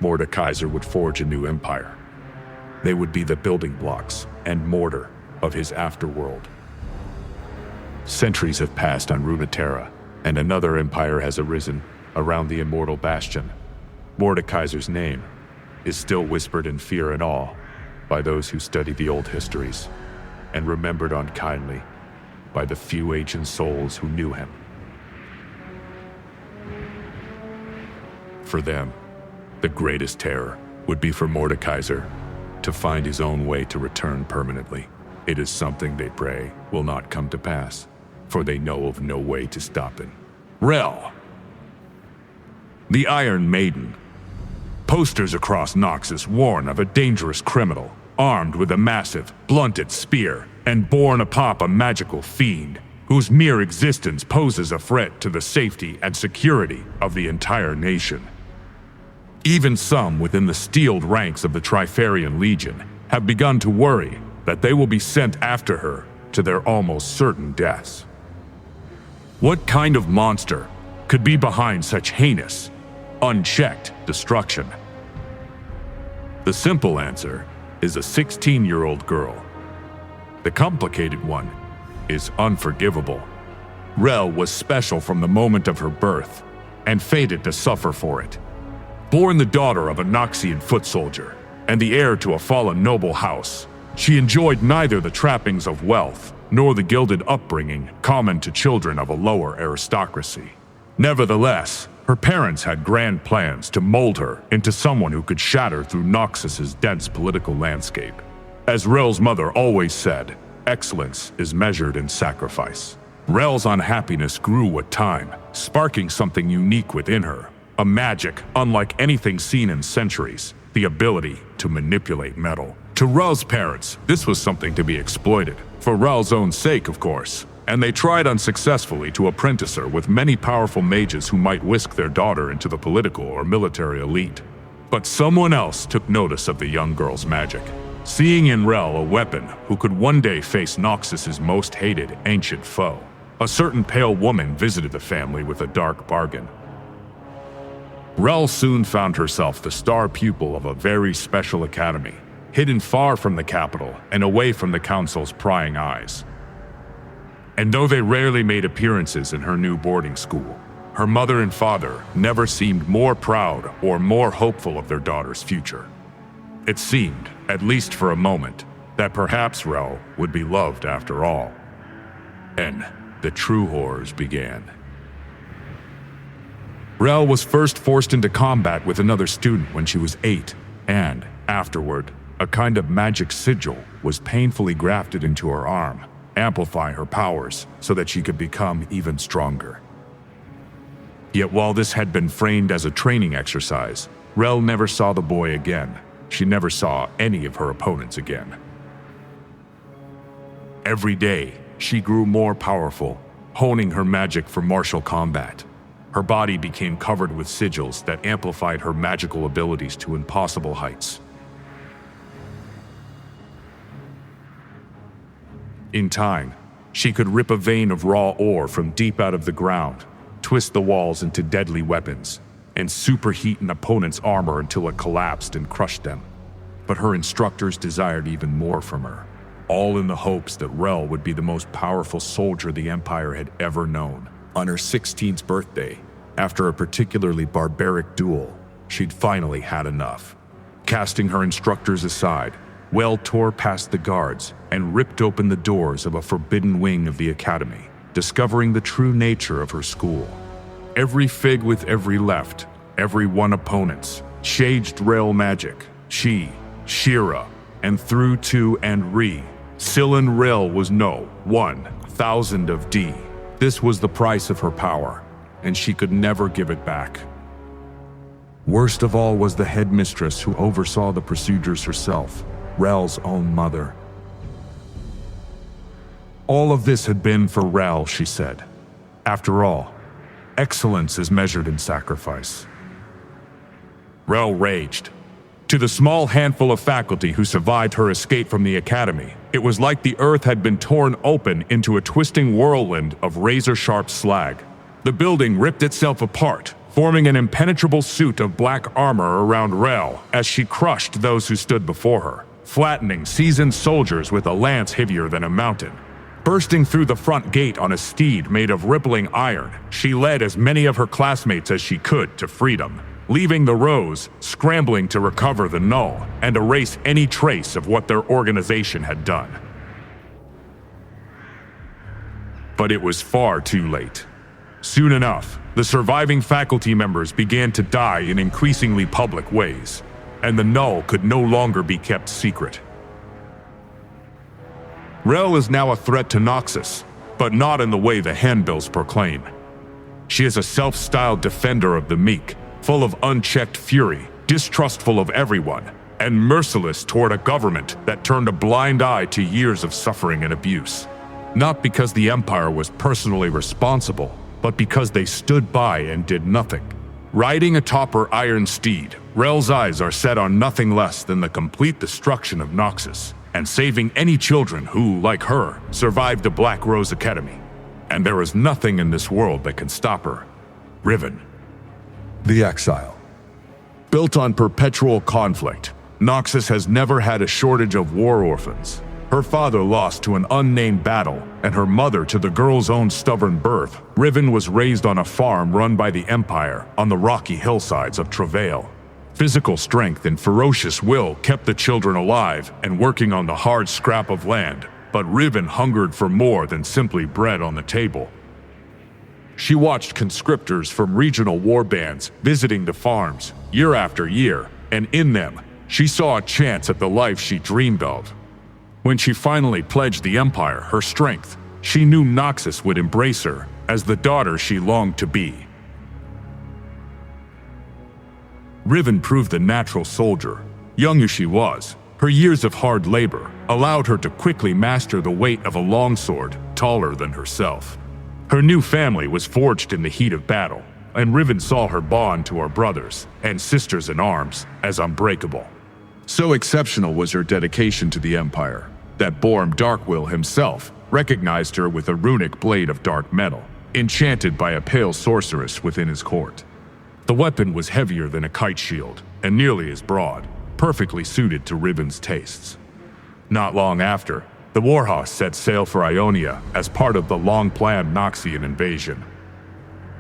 Mordekaiser would forge a new empire. They would be the building blocks and mortar of his afterworld. Centuries have passed on Runeterra, and another empire has arisen around the immortal bastion. Mordekaiser's name is still whispered in fear and awe by those who study the old histories, and remembered unkindly by the few ancient souls who knew him. For them, the greatest terror would be for Mordekaiser to find his own way to return permanently. It is something they pray will not come to pass, for they know of no way to stop it. Rell, the Iron Maiden. Posters across Noxus warn of a dangerous criminal, armed with a massive, blunted spear, and born atop a magical fiend, whose mere existence poses a threat to the safety and security of the entire nation. Even some within the steeled ranks of the Trifarian Legion have begun to worry that they will be sent after her to their almost certain deaths. What kind of monster could be behind such heinous, unchecked destruction? The simple answer is a 16-year-old girl. The complicated one is unforgivable. Rell was special from the moment of her birth, and fated to suffer for it. Born the daughter of a Noxian foot soldier, and the heir to a fallen noble house, she enjoyed neither the trappings of wealth nor the gilded upbringing common to children of a lower aristocracy. Nevertheless, her parents had grand plans to mold her into someone who could shatter through Noxus's dense political landscape. As Rell's mother always said, excellence is measured in sacrifice. Rell's unhappiness grew with time, sparking something unique within her, a magic unlike anything seen in centuries, the ability to manipulate metal. To Rell's parents, this was something to be exploited, for Rell's own sake, of course, and they tried unsuccessfully to apprentice her with many powerful mages who might whisk their daughter into the political or military elite. But someone else took notice of the young girl's magic, seeing in Rell a weapon who could one day face Noxus's most hated ancient foe. A certain pale woman visited the family with a dark bargain. Rell soon found herself the star pupil of a very special academy, hidden far from the capital and away from the council's prying eyes. And though they rarely made appearances in her new boarding school, her mother and father never seemed more proud or more hopeful of their daughter's future. It seemed, at least for a moment, that perhaps Rell would be loved after all. And the true horrors began. Rell was first forced into combat with another student when she was 8, and, afterward, a kind of magic sigil was painfully grafted into her arm, amplifying her powers so that she could become even stronger. Yet while this had been framed as a training exercise, Rell never saw the boy again. She never saw any of her opponents again. Every day, she grew more powerful, honing her magic for martial combat. Her body became covered with sigils that amplified her magical abilities to impossible heights. In time, she could rip a vein of raw ore from deep out of the ground, twist the walls into deadly weapons, and superheat an opponent's armor until it collapsed and crushed them. But her instructors desired even more from her, all in the hopes that Rell would be the most powerful soldier the Empire had ever known. On her 16th birthday, after a particularly barbaric duel, she'd finally had enough. Casting her instructors aside, Rell tore past the guards and ripped open the doors of a forbidden wing of the academy, discovering the true nature of her school. Every fig with every left, every one opponent's, shaged Rell magic, Chi, Shira, and through to and re. Silen Rell was no 1,000 of D. This was the price of her power, and she could never give it back. Worst of all was the headmistress who oversaw the procedures herself, Rell's own mother. All of this had been for Rell, she said. After all, excellence is measured in sacrifice. Rell raged. To the small handful of faculty who survived her escape from the academy, it was like the earth had been torn open into a twisting whirlwind of razor-sharp slag. The building ripped itself apart, forming an impenetrable suit of black armor around Rell as she crushed those who stood before her, flattening seasoned soldiers with a lance heavier than a mountain. Bursting through the front gate on a steed made of rippling iron, she led as many of her classmates as she could to freedom, leaving the Rose scrambling to recover the Null and erase any trace of what their organization had done. But it was far too late. Soon enough, the surviving faculty members began to die in increasingly public ways, and the Null could no longer be kept secret. Rell is now a threat to Noxus, but not in the way the handbills proclaim. She is a self-styled defender of the meek, full of unchecked fury, distrustful of everyone, and merciless toward a government that turned a blind eye to years of suffering and abuse. Not because the Empire was personally responsible, but because they stood by and did nothing. Riding atop her iron steed, Rell's eyes are set on nothing less than the complete destruction of Noxus, and saving any children who, like her, survived the Black Rose Academy. And there is nothing in this world that can stop her. Riven. The Exile. Built on perpetual conflict, Noxus has never had a shortage of war orphans. Her father lost to an unnamed battle, and her mother to the girl's own stubborn birth. Riven was raised on a farm run by the Empire on the rocky hillsides of Travail. Physical strength and ferocious will kept the children alive and working on the hard scrap of land, but Riven hungered for more than simply bread on the table. She watched conscriptors from regional war bands visiting the farms year after year, and in them, she saw a chance at the life she dreamed of. When she finally pledged the Empire her strength, she knew Noxus would embrace her as the daughter she longed to be. Riven proved a natural soldier. Young as she was, her years of hard labor allowed her to quickly master the weight of a longsword, taller than herself. Her new family was forged in the heat of battle, and Riven saw her bond to her brothers and sisters in arms as unbreakable. So exceptional was her dedication to the Empire that Borm Darkwill himself recognized her with a runic blade of dark metal, enchanted by a pale sorceress within his court. The weapon was heavier than a kite shield and nearly as broad, perfectly suited to Riven's tastes. Not long after, the Warhawks set sail for Ionia as part of the long-planned Noxian invasion.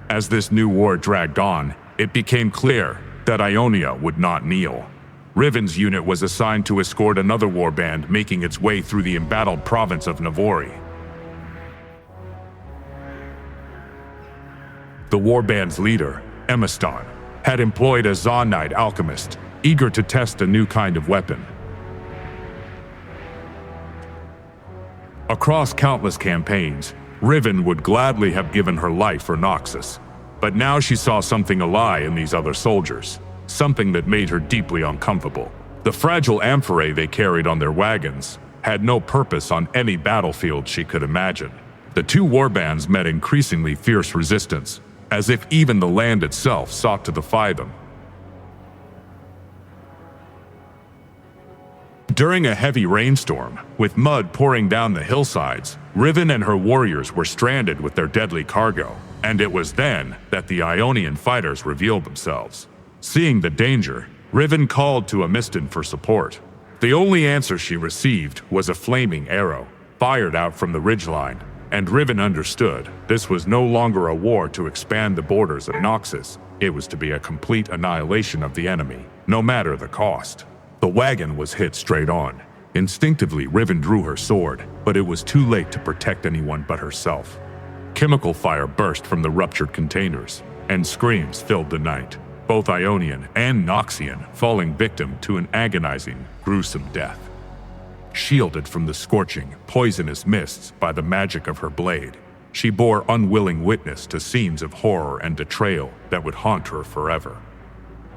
As this new war dragged on, it became clear that Ionia would not kneel. Riven's unit was assigned to escort another warband making its way through the embattled province of Navori. The warband's leader, Emiston, had employed a Zonite alchemist, eager to test a new kind of weapon. Across countless campaigns, Riven would gladly have given her life for Noxus, but now she saw something awry in these other soldiers, something that made her deeply uncomfortable. The fragile amphorae they carried on their wagons had no purpose on any battlefield she could imagine. The two warbands met increasingly fierce resistance, as if even the land itself sought to defy them. During a heavy rainstorm, with mud pouring down the hillsides, Riven and her warriors were stranded with their deadly cargo, and it was then that the Ionian fighters revealed themselves. Seeing the danger, Riven called to Emiston for support. The only answer she received was a flaming arrow, fired out from the ridgeline, and Riven understood this was no longer a war to expand the borders of Noxus. It was to be a complete annihilation of the enemy, no matter the cost. The wagon was hit straight on. Instinctively, Riven drew her sword, but it was too late to protect anyone but herself. Chemical fire burst from the ruptured containers, and screams filled the night, both Ionian and Noxian falling victim to an agonizing, gruesome death. Shielded from the scorching, poisonous mists by the magic of her blade, she bore unwilling witness to scenes of horror and betrayal that would haunt her forever.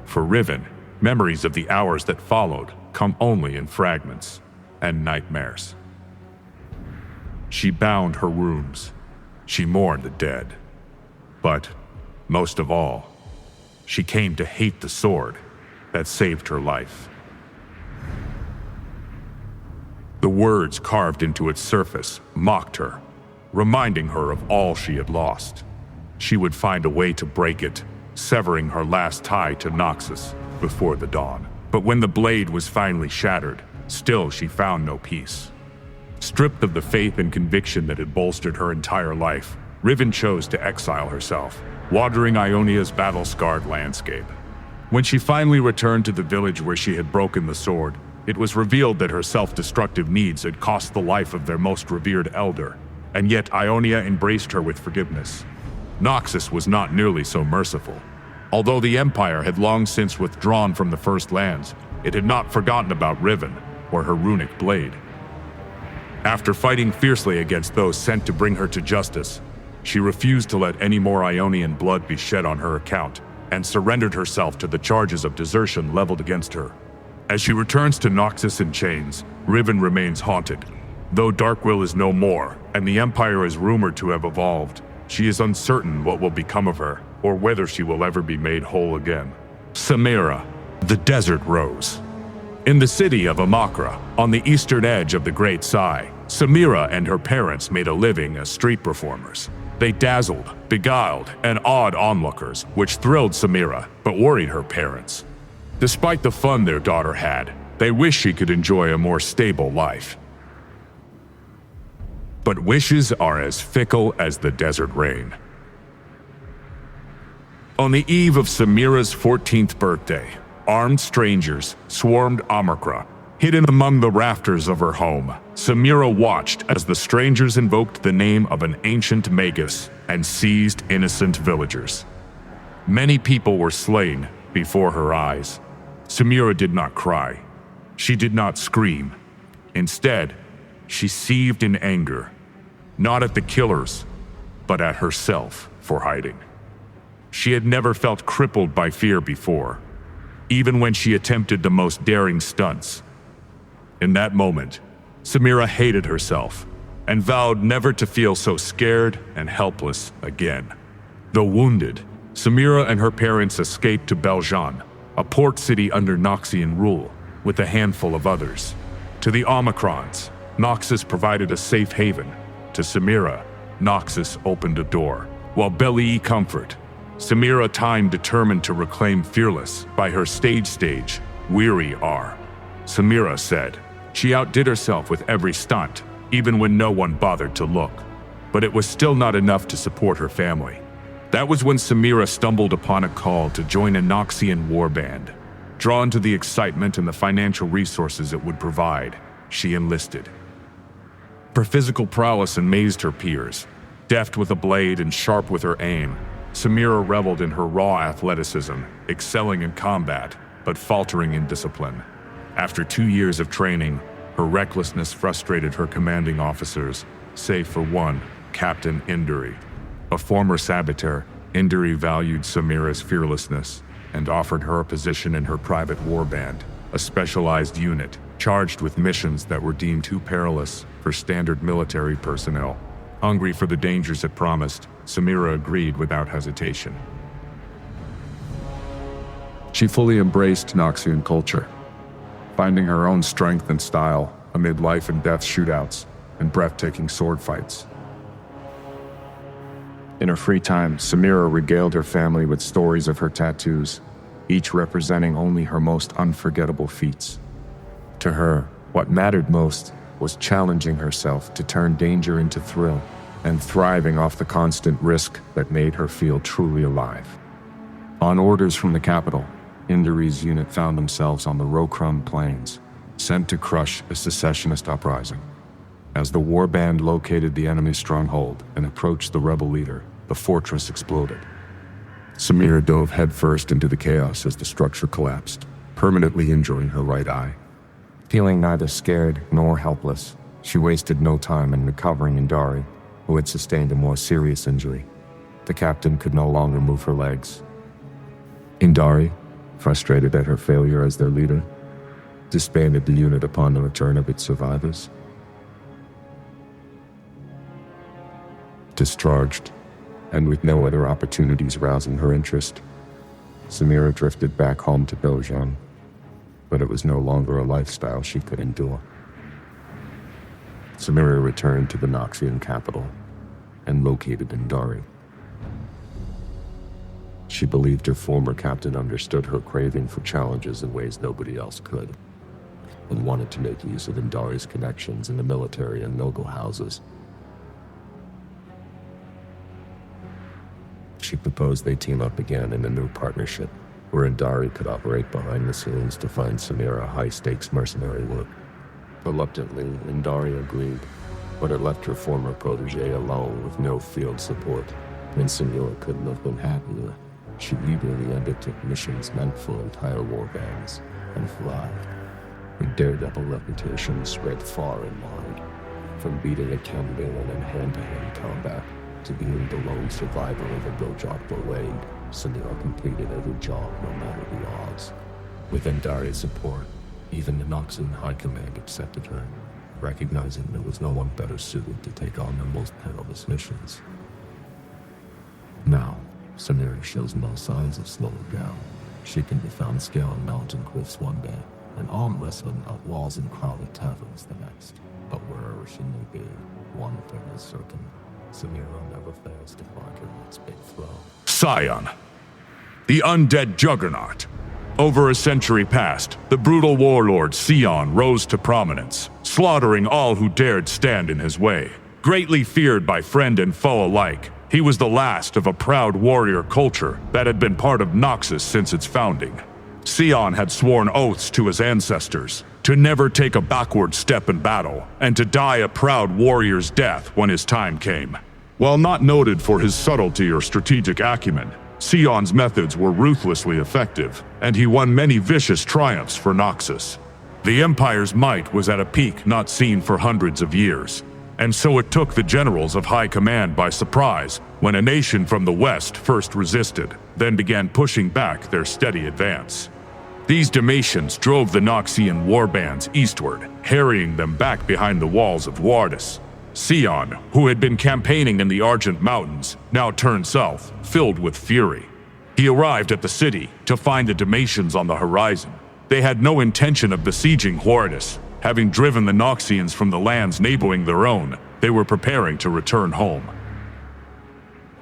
For Riven, memories of the hours that followed come only in fragments and nightmares. She bound her wounds. She mourned the dead. But, most of all, she came to hate the sword that saved her life. The words carved into its surface mocked her, reminding her of all she had lost. She would find a way to break it, severing her last tie to Noxus before the dawn. But when the blade was finally shattered, still she found no peace. Stripped of the faith and conviction that had bolstered her entire life, Riven chose to exile herself, wandering Ionia's battle-scarred landscape. When she finally returned to the village where she had broken the sword, it was revealed that her self-destructive needs had cost the life of their most revered elder, and yet Ionia embraced her with forgiveness. Noxus was not nearly so merciful. Although the Empire had long since withdrawn from the First Lands, it had not forgotten about Riven or her runic blade. After fighting fiercely against those sent to bring her to justice, she refused to let any more Ionian blood be shed on her account and surrendered herself to the charges of desertion leveled against her. As she returns to Noxus in chains, Riven remains haunted. Though Darkwill is no more, and the Empire is rumored to have evolved, she is uncertain what will become of her, or whether she will ever be made whole again. Samira, the Desert Rose. In the city of Amakra, on the eastern edge of the Great Sai, Samira and her parents made a living as street performers. They dazzled, beguiled, and awed onlookers, which thrilled Samira, but worried her parents. Despite the fun their daughter had, they wished she could enjoy a more stable life. But wishes are as fickle as the desert rain. On the eve of Samira's 14th birthday, armed strangers swarmed Amakra. Hidden among the rafters of her home, Samira watched as the strangers invoked the name of an ancient magus and seized innocent villagers. Many people were slain before her eyes. Samira did not cry. She did not scream. Instead, she seethed in anger, not at the killers, but at herself for hiding. She had never felt crippled by fear before, even when she attempted the most daring stunts. In that moment, Samira hated herself, and vowed never to feel so scared and helpless again. Though wounded, Samira and her parents escaped to Beljan, a port city under Noxian rule, with a handful of others. To the Omicrons, Noxus provided a safe haven. To Samira, Noxus opened a door. While Belly comfort, Samira time determined to reclaim Fearless by her stage, weary are. Samira said she outdid herself with every stunt, even when no one bothered to look. But it was still not enough to support her family. That was when Samira stumbled upon a call to join a Noxian warband. Drawn to the excitement and the financial resources it would provide, she enlisted. Her physical prowess amazed her peers. Deft with a blade and sharp with her aim, Samira reveled in her raw athleticism, excelling in combat, but faltering in discipline. After 2 years of training, her recklessness frustrated her commanding officers, save for one, Captain Induri. A former saboteur, Induri valued Samira's fearlessness and offered her a position in her private warband, a specialized unit charged with missions that were deemed too perilous for standard military personnel. Hungry for the dangers it promised, Samira agreed without hesitation. She fully embraced Noxian culture, finding her own strength and style amid life and death shootouts and breathtaking sword fights. In her free time, Samira regaled her family with stories of her tattoos, each representing only her most unforgettable feats. To her, what mattered most was challenging herself to turn danger into thrill and thriving off the constant risk that made her feel truly alive. On orders from the capital, Induri's unit found themselves on the Rokrum Plains, sent to crush a secessionist uprising. As the warband located the enemy stronghold and approached the rebel leader, the fortress exploded. Samira dove headfirst into the chaos as the structure collapsed, permanently injuring her right eye. Feeling neither scared nor helpless, she wasted no time in recovering Indari, who had sustained a more serious injury. The captain could no longer move her legs. Indari, frustrated at her failure as their leader, disbanded the unit upon the return of its survivors. Discharged, and with no other opportunities rousing her interest, Samira drifted back home to Beljan, but it was no longer a lifestyle she could endure. Samira returned to the Noxian capital and located Indari. She believed her former captain understood her craving for challenges in ways nobody else could, and wanted to make use of Indari's connections in the military and noble houses. She proposed they team up again in a new partnership, where Indari could operate behind the scenes to find Samira high-stakes mercenary work. Reluctantly, Indari agreed, but it left her former protege alone with no field support, and Samira couldn't have been happier. She eagerly undertook missions meant for entire warbands, and thrived. Her daredevil reputation spread far and wide, from beating a Camberland in hand-to-hand combat to being the lone survivor of a Bojokbo raid. Samira completed every job no matter the odds. With Indari's support, even the Noxian High Command accepted her, recognizing there was no one better suited to take on their most perilous missions. Now, Samira shows no signs of slowing down. She can be found scaling mountain cliffs one day, and arm wrestling up walls in crowded taverns the next. But wherever she may be, one thing is certain: Samira never fails to find her next big throw. Sion, the undead juggernaut. Over a century past, the brutal warlord Sion rose to prominence, slaughtering all who dared stand in his way. Greatly feared by friend and foe alike, he was the last of a proud warrior culture that had been part of Noxus since its founding. Sion had sworn oaths to his ancestors to never take a backward step in battle and to die a proud warrior's death when his time came. While not noted for his subtlety or strategic acumen, Sion's methods were ruthlessly effective, and he won many vicious triumphs for Noxus. The Empire's might was at a peak not seen for hundreds of years, and so it took the generals of high command by surprise when a nation from the west first resisted, then began pushing back their steady advance. These Dalmatians drove the Noxian warbands eastward, harrying them back behind the walls of Wardus. Sion, who had been campaigning in the Argent Mountains, now turned south, filled with fury. He arrived at the city to find the Dalmatians on the horizon. They had no intention of besieging Horridus. Having driven the Noxians from the lands neighboring their own, they were preparing to return home.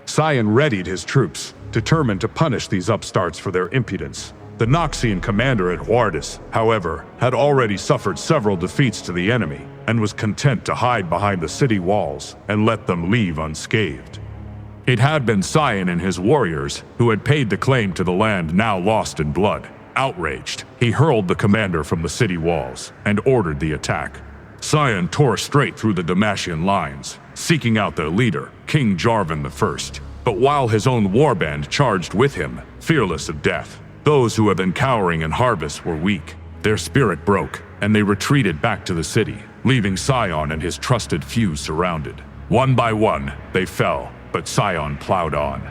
Sion readied his troops, determined to punish these upstarts for their impudence. The Noxian commander at Horridus, however, had already suffered several defeats to the enemy and was content to hide behind the city walls and let them leave unscathed. It had been Sion and his warriors who had paid the claim to the land now lost in blood. Outraged, he hurled the commander from the city walls and ordered the attack. Sion tore straight through the Dalmatian lines, seeking out their leader, King Jarvan I. But while his own warband charged with him, fearless of death, those who had been cowering in Harvest were weak. Their spirit broke, and they retreated back to the city, leaving Sion and his trusted few surrounded. One by one, they fell, but Sion plowed on.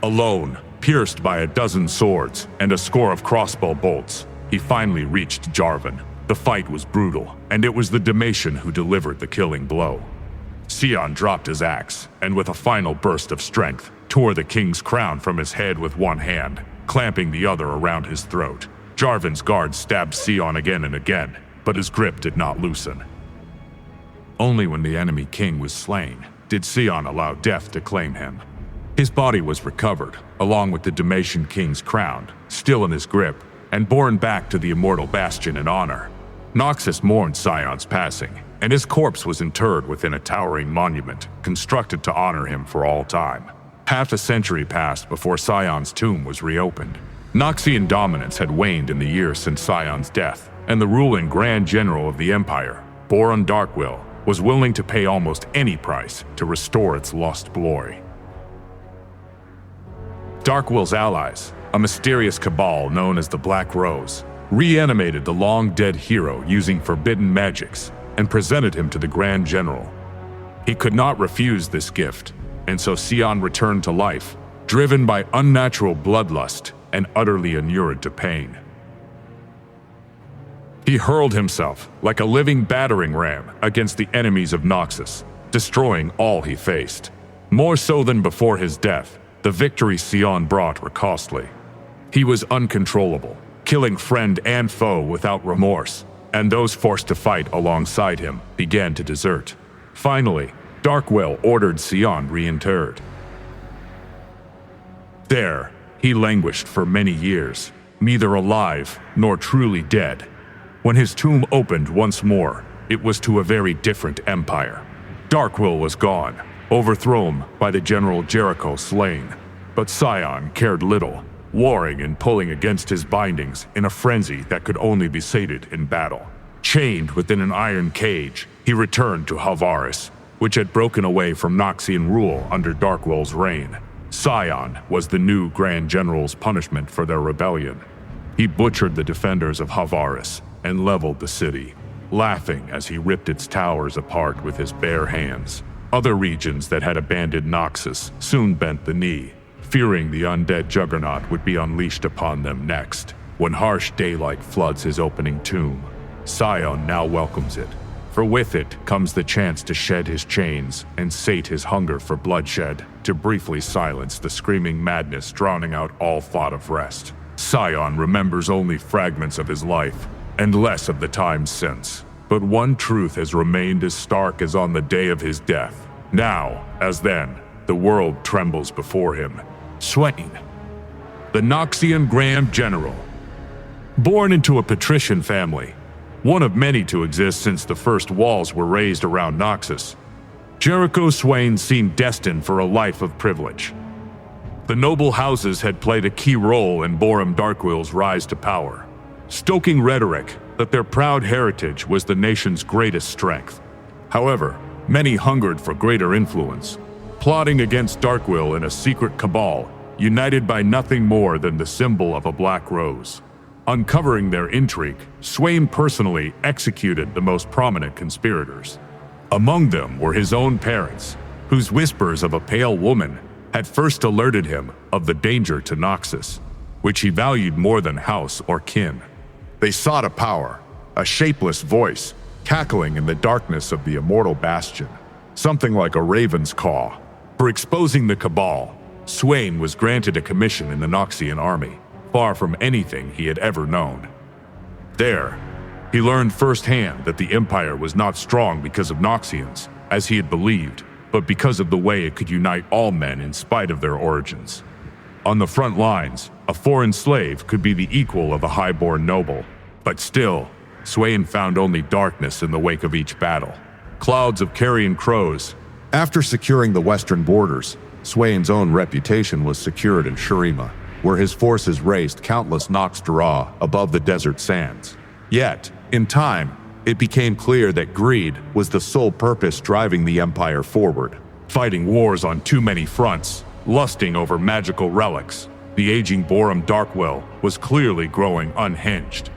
Alone, pierced by a dozen swords and a score of crossbow bolts, he finally reached Jarvan. The fight was brutal, and it was the Dalmatian who delivered the killing blow. Sion dropped his axe, and with a final burst of strength, tore the king's crown from his head with one hand, clamping the other around his throat. Jarvan's guards stabbed Sion again and again, but his grip did not loosen. Only when the enemy king was slain did Sion allow death to claim him. His body was recovered, along with the Dalmatian king's crown, still in his grip, and borne back to the immortal bastion in honor. Noxus mourned Sion's passing, and his corpse was interred within a towering monument constructed to honor him for all time. Half a century passed before Sion's tomb was reopened. Noxian dominance had waned in the years since Sion's death, and the ruling Grand General of the Empire, Boron Darkwill, was willing to pay almost any price to restore its lost glory. Darkwill's allies, a mysterious cabal known as the Black Rose, reanimated the long-dead hero using forbidden magics and presented him to the Grand General. He could not refuse this gift, and so Sion returned to life, driven by unnatural bloodlust and utterly inured to pain. He hurled himself like a living battering ram against the enemies of Noxus, destroying all he faced. More so than before his death, the victories Sion brought were costly. He was uncontrollable, killing friend and foe without remorse, and those forced to fight alongside him began to desert. Finally, Darkwill ordered Sion reinterred. There, he languished for many years, neither alive nor truly dead. When his tomb opened once more, it was to a very different empire. Darkwill was gone, overthrown by the General Jericho slain. But Sion cared little, warring and pulling against his bindings in a frenzy that could only be sated in battle. Chained within an iron cage, he returned to Havaris, which had broken away from Noxian rule under Darkwill's reign. Sion was the new Grand General's punishment for their rebellion. He butchered the defenders of Havaris and leveled the city, laughing as he ripped its towers apart with his bare hands. Other regions that had abandoned Noxus soon bent the knee, fearing the undead juggernaut would be unleashed upon them next. When harsh daylight floods his opening tomb, Sion now welcomes it, for with it comes the chance to shed his chains and sate his hunger for bloodshed, to briefly silence the screaming madness drowning out all thought of rest. Sion remembers only fragments of his life, and less of the times since. But one truth has remained as stark as on the day of his death. Now, as then, the world trembles before him. Swain, the Noxian Grand General. Born into a patrician family, one of many to exist since the first walls were raised around Noxus, Jericho Swain seemed destined for a life of privilege. The noble houses had played a key role in Boron Darkwill's rise to power, stoking rhetoric that their proud heritage was the nation's greatest strength. However, many hungered for greater influence, plotting against Darkwill in a secret cabal, united by nothing more than the symbol of a black rose. Uncovering their intrigue, Swain personally executed the most prominent conspirators. Among them were his own parents, whose whispers of a pale woman had first alerted him of the danger to Noxus, which he valued more than house or kin. They sought a power, a shapeless voice, cackling in the darkness of the immortal bastion, something like a raven's caw. For exposing the Cabal, Swain was granted a commission in the Noxian army, far from anything he had ever known. There, he learned firsthand that the Empire was not strong because of Noxians, as he had believed, but because of the way it could unite all men in spite of their origins. On the front lines, a foreign slave could be the equal of a high-born noble, but still, Swain found only darkness in the wake of each battle. Clouds of carrion crows. After securing the western borders, Swain's own reputation was secured in Shurima, where his forces raced countless Nox Dara above the desert sands. Yet, in time, it became clear that greed was the sole purpose driving the Empire forward. Fighting wars on too many fronts, lusting over magical relics, the aging Borum Darkwill was clearly growing unhinged.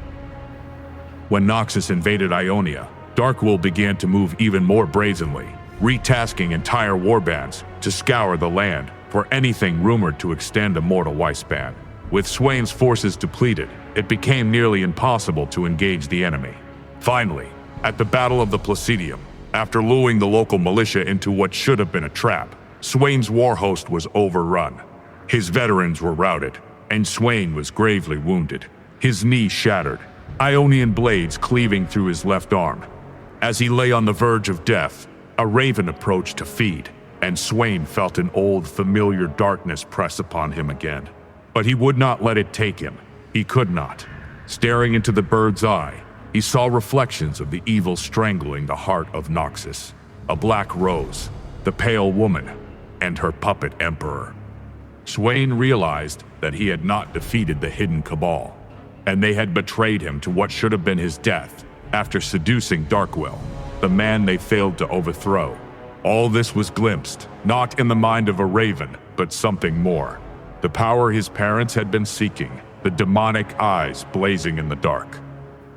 When Noxus invaded Ionia, Darkwill began to move even more brazenly, retasking entire warbands to scour the land for anything rumored to extend a mortal lifespan. With Swain's forces depleted, it became nearly impossible to engage the enemy. Finally, at the Battle of the Placidium, after luring the local militia into what should have been a trap, Swain's war host was overrun. His veterans were routed, and Swain was gravely wounded, his knee shattered, Ionian blades cleaving through his left arm. As he lay on the verge of death, a raven approached to feed, and Swain felt an old, familiar darkness press upon him again. But he would not let it take him. He could not. Staring into the bird's eye, he saw reflections of the evil strangling the heart of Noxus, a black rose, the pale woman, and her puppet emperor. Swain realized that he had not defeated the hidden Cabal, and they had betrayed him to what should have been his death after seducing Darkwill, the man they failed to overthrow. All this was glimpsed, not in the mind of a raven, but something more. The power his parents had been seeking, the demonic eyes blazing in the dark.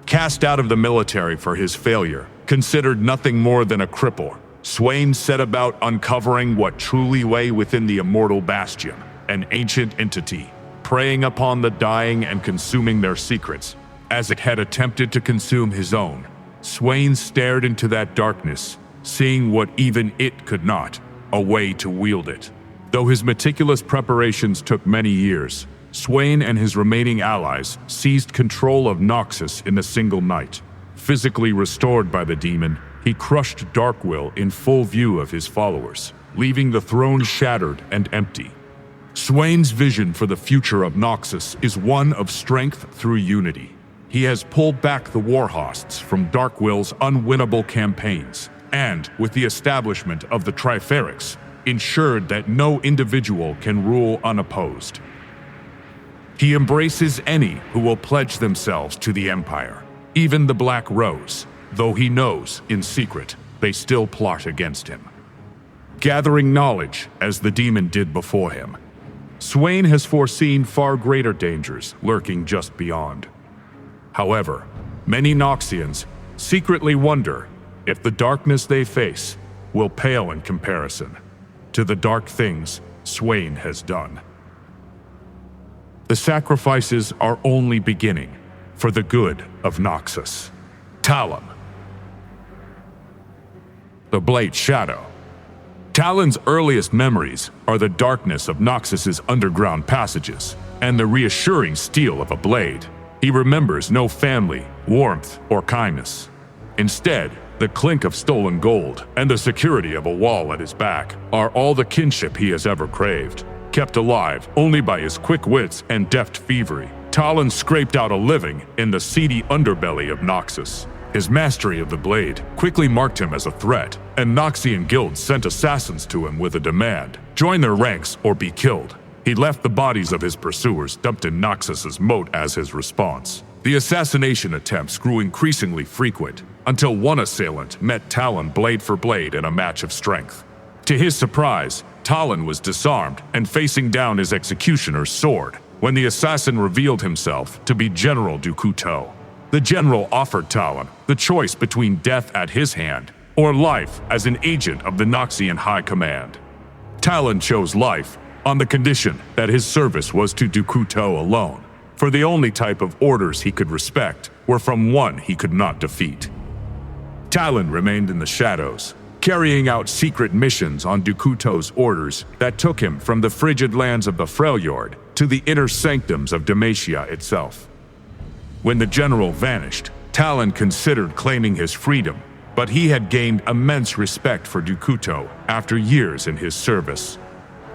Cast out of the military for his failure, considered nothing more than a cripple, Swain set about uncovering what truly lay within the immortal bastion, an ancient entity, preying upon the dying and consuming their secrets. As it had attempted to consume his own, Swain stared into that darkness, seeing what even it could not, a way to wield it. Though his meticulous preparations took many years, Swain and his remaining allies seized control of Noxus in a single night. Physically restored by the demon, he crushed Darkwill in full view of his followers, leaving the throne shattered and empty. Swain's vision for the future of Noxus is one of strength through unity. He has pulled back the warhosts from Darkwill's unwinnable campaigns, and, with the establishment of the Triferix, ensured that no individual can rule unopposed. He embraces any who will pledge themselves to the Empire, even the Black Rose, though he knows, in secret, they still plot against him. Gathering knowledge, as the demon did before him, Swain has foreseen far greater dangers lurking just beyond. However, many Noxians secretly wonder if the darkness they face will pale in comparison to the dark things Swain has done. The sacrifices are only beginning for the good of Noxus. Talon. The Blade Shadow. Talon's earliest memories are the darkness of Noxus's underground passages and the reassuring steel of a blade. He remembers no family, warmth, or kindness. Instead, the clink of stolen gold and the security of a wall at his back are all the kinship he has ever craved. Kept alive only by his quick wits and deft thievery, Talon scraped out a living in the seedy underbelly of Noxus. His mastery of the blade quickly marked him as a threat, and Noxian guilds sent assassins to him with a demand: join their ranks or be killed. He left the bodies of his pursuers dumped in Noxus's moat as his response. The assassination attempts grew increasingly frequent, until one assailant met Talon blade for blade in a match of strength. To his surprise, Talon was disarmed and facing down his executioner's sword when the assassin revealed himself to be General du Couteau. The general offered Talon the choice between death at his hand or life as an agent of the Noxian High Command. Talon chose life on the condition that his service was to du Couteau alone, for the only type of orders he could respect were from one he could not defeat. Talon remained in the shadows, carrying out secret missions on Dukuto's orders that took him from the frigid lands of the Freljord to the inner sanctums of Demacia itself. When the general vanished, Talon considered claiming his freedom, but he had gained immense respect for Dukuto after years in his service.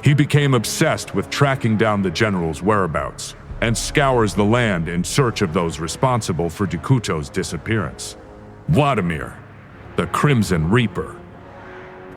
He became obsessed with tracking down the general's whereabouts and scours the land in search of those responsible for Dukuto's disappearance. Vladimir, the Crimson Reaper.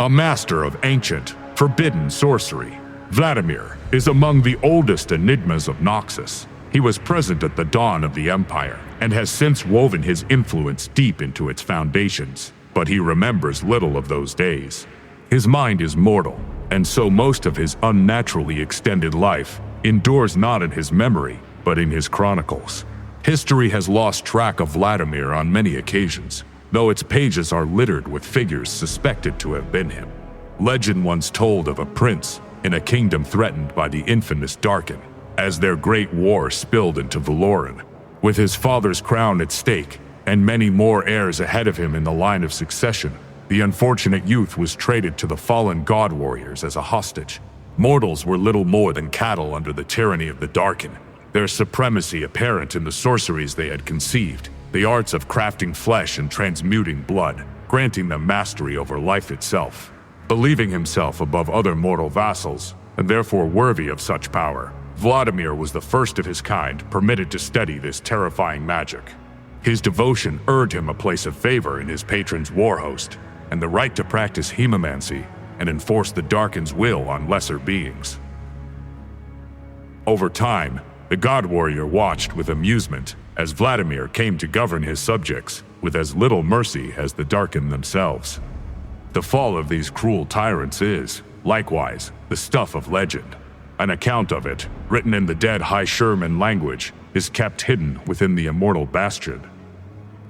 A master of ancient, forbidden sorcery, Vladimir is among the oldest enigmas of Noxus. He was present at the dawn of the Empire and has since woven his influence deep into its foundations, but he remembers little of those days. His mind is mortal, and so most of his unnaturally extended life endures not in his memory, but in his chronicles. History has lost track of Vladimir on many occasions, though its pages are littered with figures suspected to have been him. Legend once told of a prince in a kingdom threatened by the infamous Darkin, as their great war spilled into Valoran. With his father's crown at stake, and many more heirs ahead of him in the line of succession, the unfortunate youth was traded to the fallen god warriors as a hostage. Mortals were little more than cattle under the tyranny of the Darkin, their supremacy apparent in the sorceries they had conceived, the arts of crafting flesh and transmuting blood, granting them mastery over life itself. Believing himself above other mortal vassals, and therefore worthy of such power, Vladimir was the first of his kind permitted to study this terrifying magic. His devotion earned him a place of favor in his patron's war host, and the right to practice humomancy and enforce the Darkin's will on lesser beings. Over time, the God Warrior watched with amusement as Vladimir came to govern his subjects with as little mercy as the Darkin themselves. The fall of these cruel tyrants is, likewise, the stuff of legend. An account of it, written in the dead High Sherman language, is kept hidden within the immortal bastion.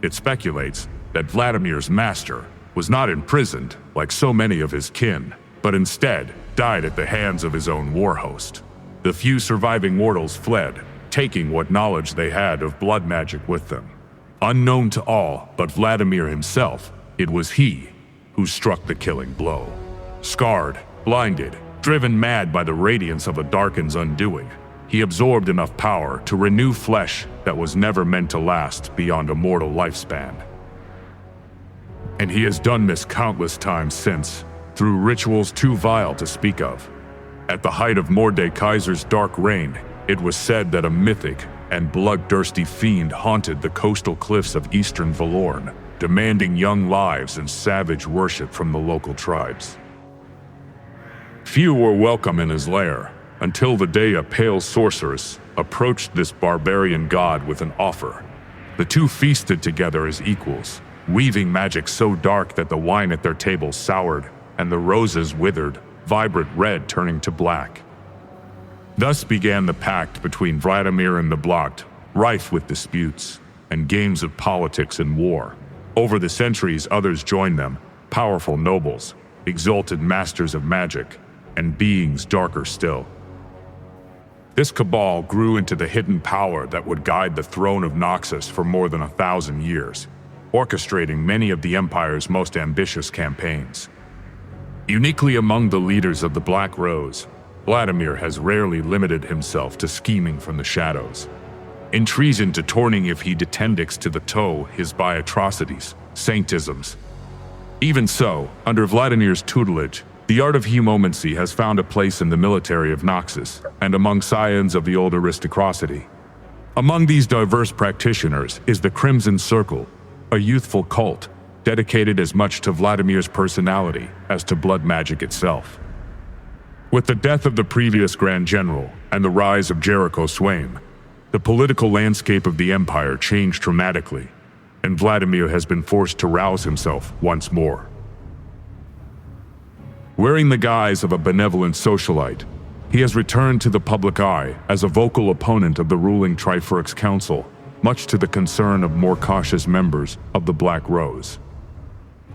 It speculates that Vladimir's master was not imprisoned like so many of his kin, but instead died at the hands of his own war host. The few surviving mortals fled, taking what knowledge they had of blood magic with them. Unknown to all but Vladimir himself, it was he who struck the killing blow. Scarred, blinded, driven mad by the radiance of a Darkin's undoing, he absorbed enough power to renew flesh that was never meant to last beyond a mortal lifespan. And he has done this countless times since, through rituals too vile to speak of. At the height of Mordekaiser's dark reign, it was said that a mythic and bloodthirsty fiend haunted the coastal cliffs of eastern Valoran, demanding young lives and savage worship from the local tribes. Few were welcome in his lair, until the day a pale sorceress approached this barbarian god with an offer. The two feasted together as equals, weaving magic so dark that the wine at their table soured and the roses withered, vibrant red turning to black. Thus began the pact between Vladimir and LeBlanc, rife with disputes and games of politics and war. Over the centuries, others joined them, powerful nobles, exalted masters of magic, and beings darker still. This cabal grew into the hidden power that would guide the throne of Noxus for more than 1,000 years, orchestrating many of the Empire's most ambitious campaigns. Uniquely among the leaders of the Black Rose, Vladimir has rarely limited himself to scheming from the shadows. In treason to turning if he detendix to the toe his by atrocities, sanctisms. Even so, under Vladimir's tutelage, the art of humomancy has found a place in the military of Noxus and among scions of the old aristocracy. Among these diverse practitioners is the Crimson Circle, a youthful cult dedicated as much to Vladimir's personality as to blood magic itself. With the death of the previous Grand General and the rise of Swain, the political landscape of the Empire changed dramatically, and Vladimir has been forced to rouse himself once more. Wearing the guise of a benevolent socialite, he has returned to the public eye as a vocal opponent of the ruling Triforix Council, much to the concern of more cautious members of the Black Rose.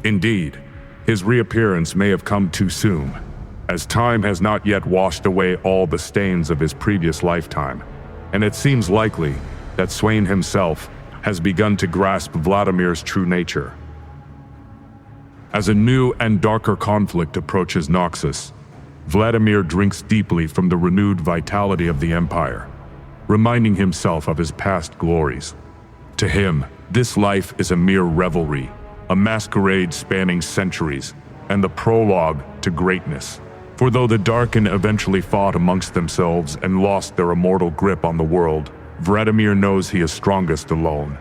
Indeed, his reappearance may have come too soon, as time has not yet washed away all the stains of his previous lifetime, and it seems likely that Swain himself has begun to grasp Vladimir's true nature. As a new and darker conflict approaches Noxus, Vladimir drinks deeply from the renewed vitality of the Empire, reminding himself of his past glories. To him, this life is a mere revelry, a masquerade spanning centuries, and the prologue to greatness. For though the Darken eventually fought amongst themselves and lost their immortal grip on the world, Vladimir knows he is strongest alone.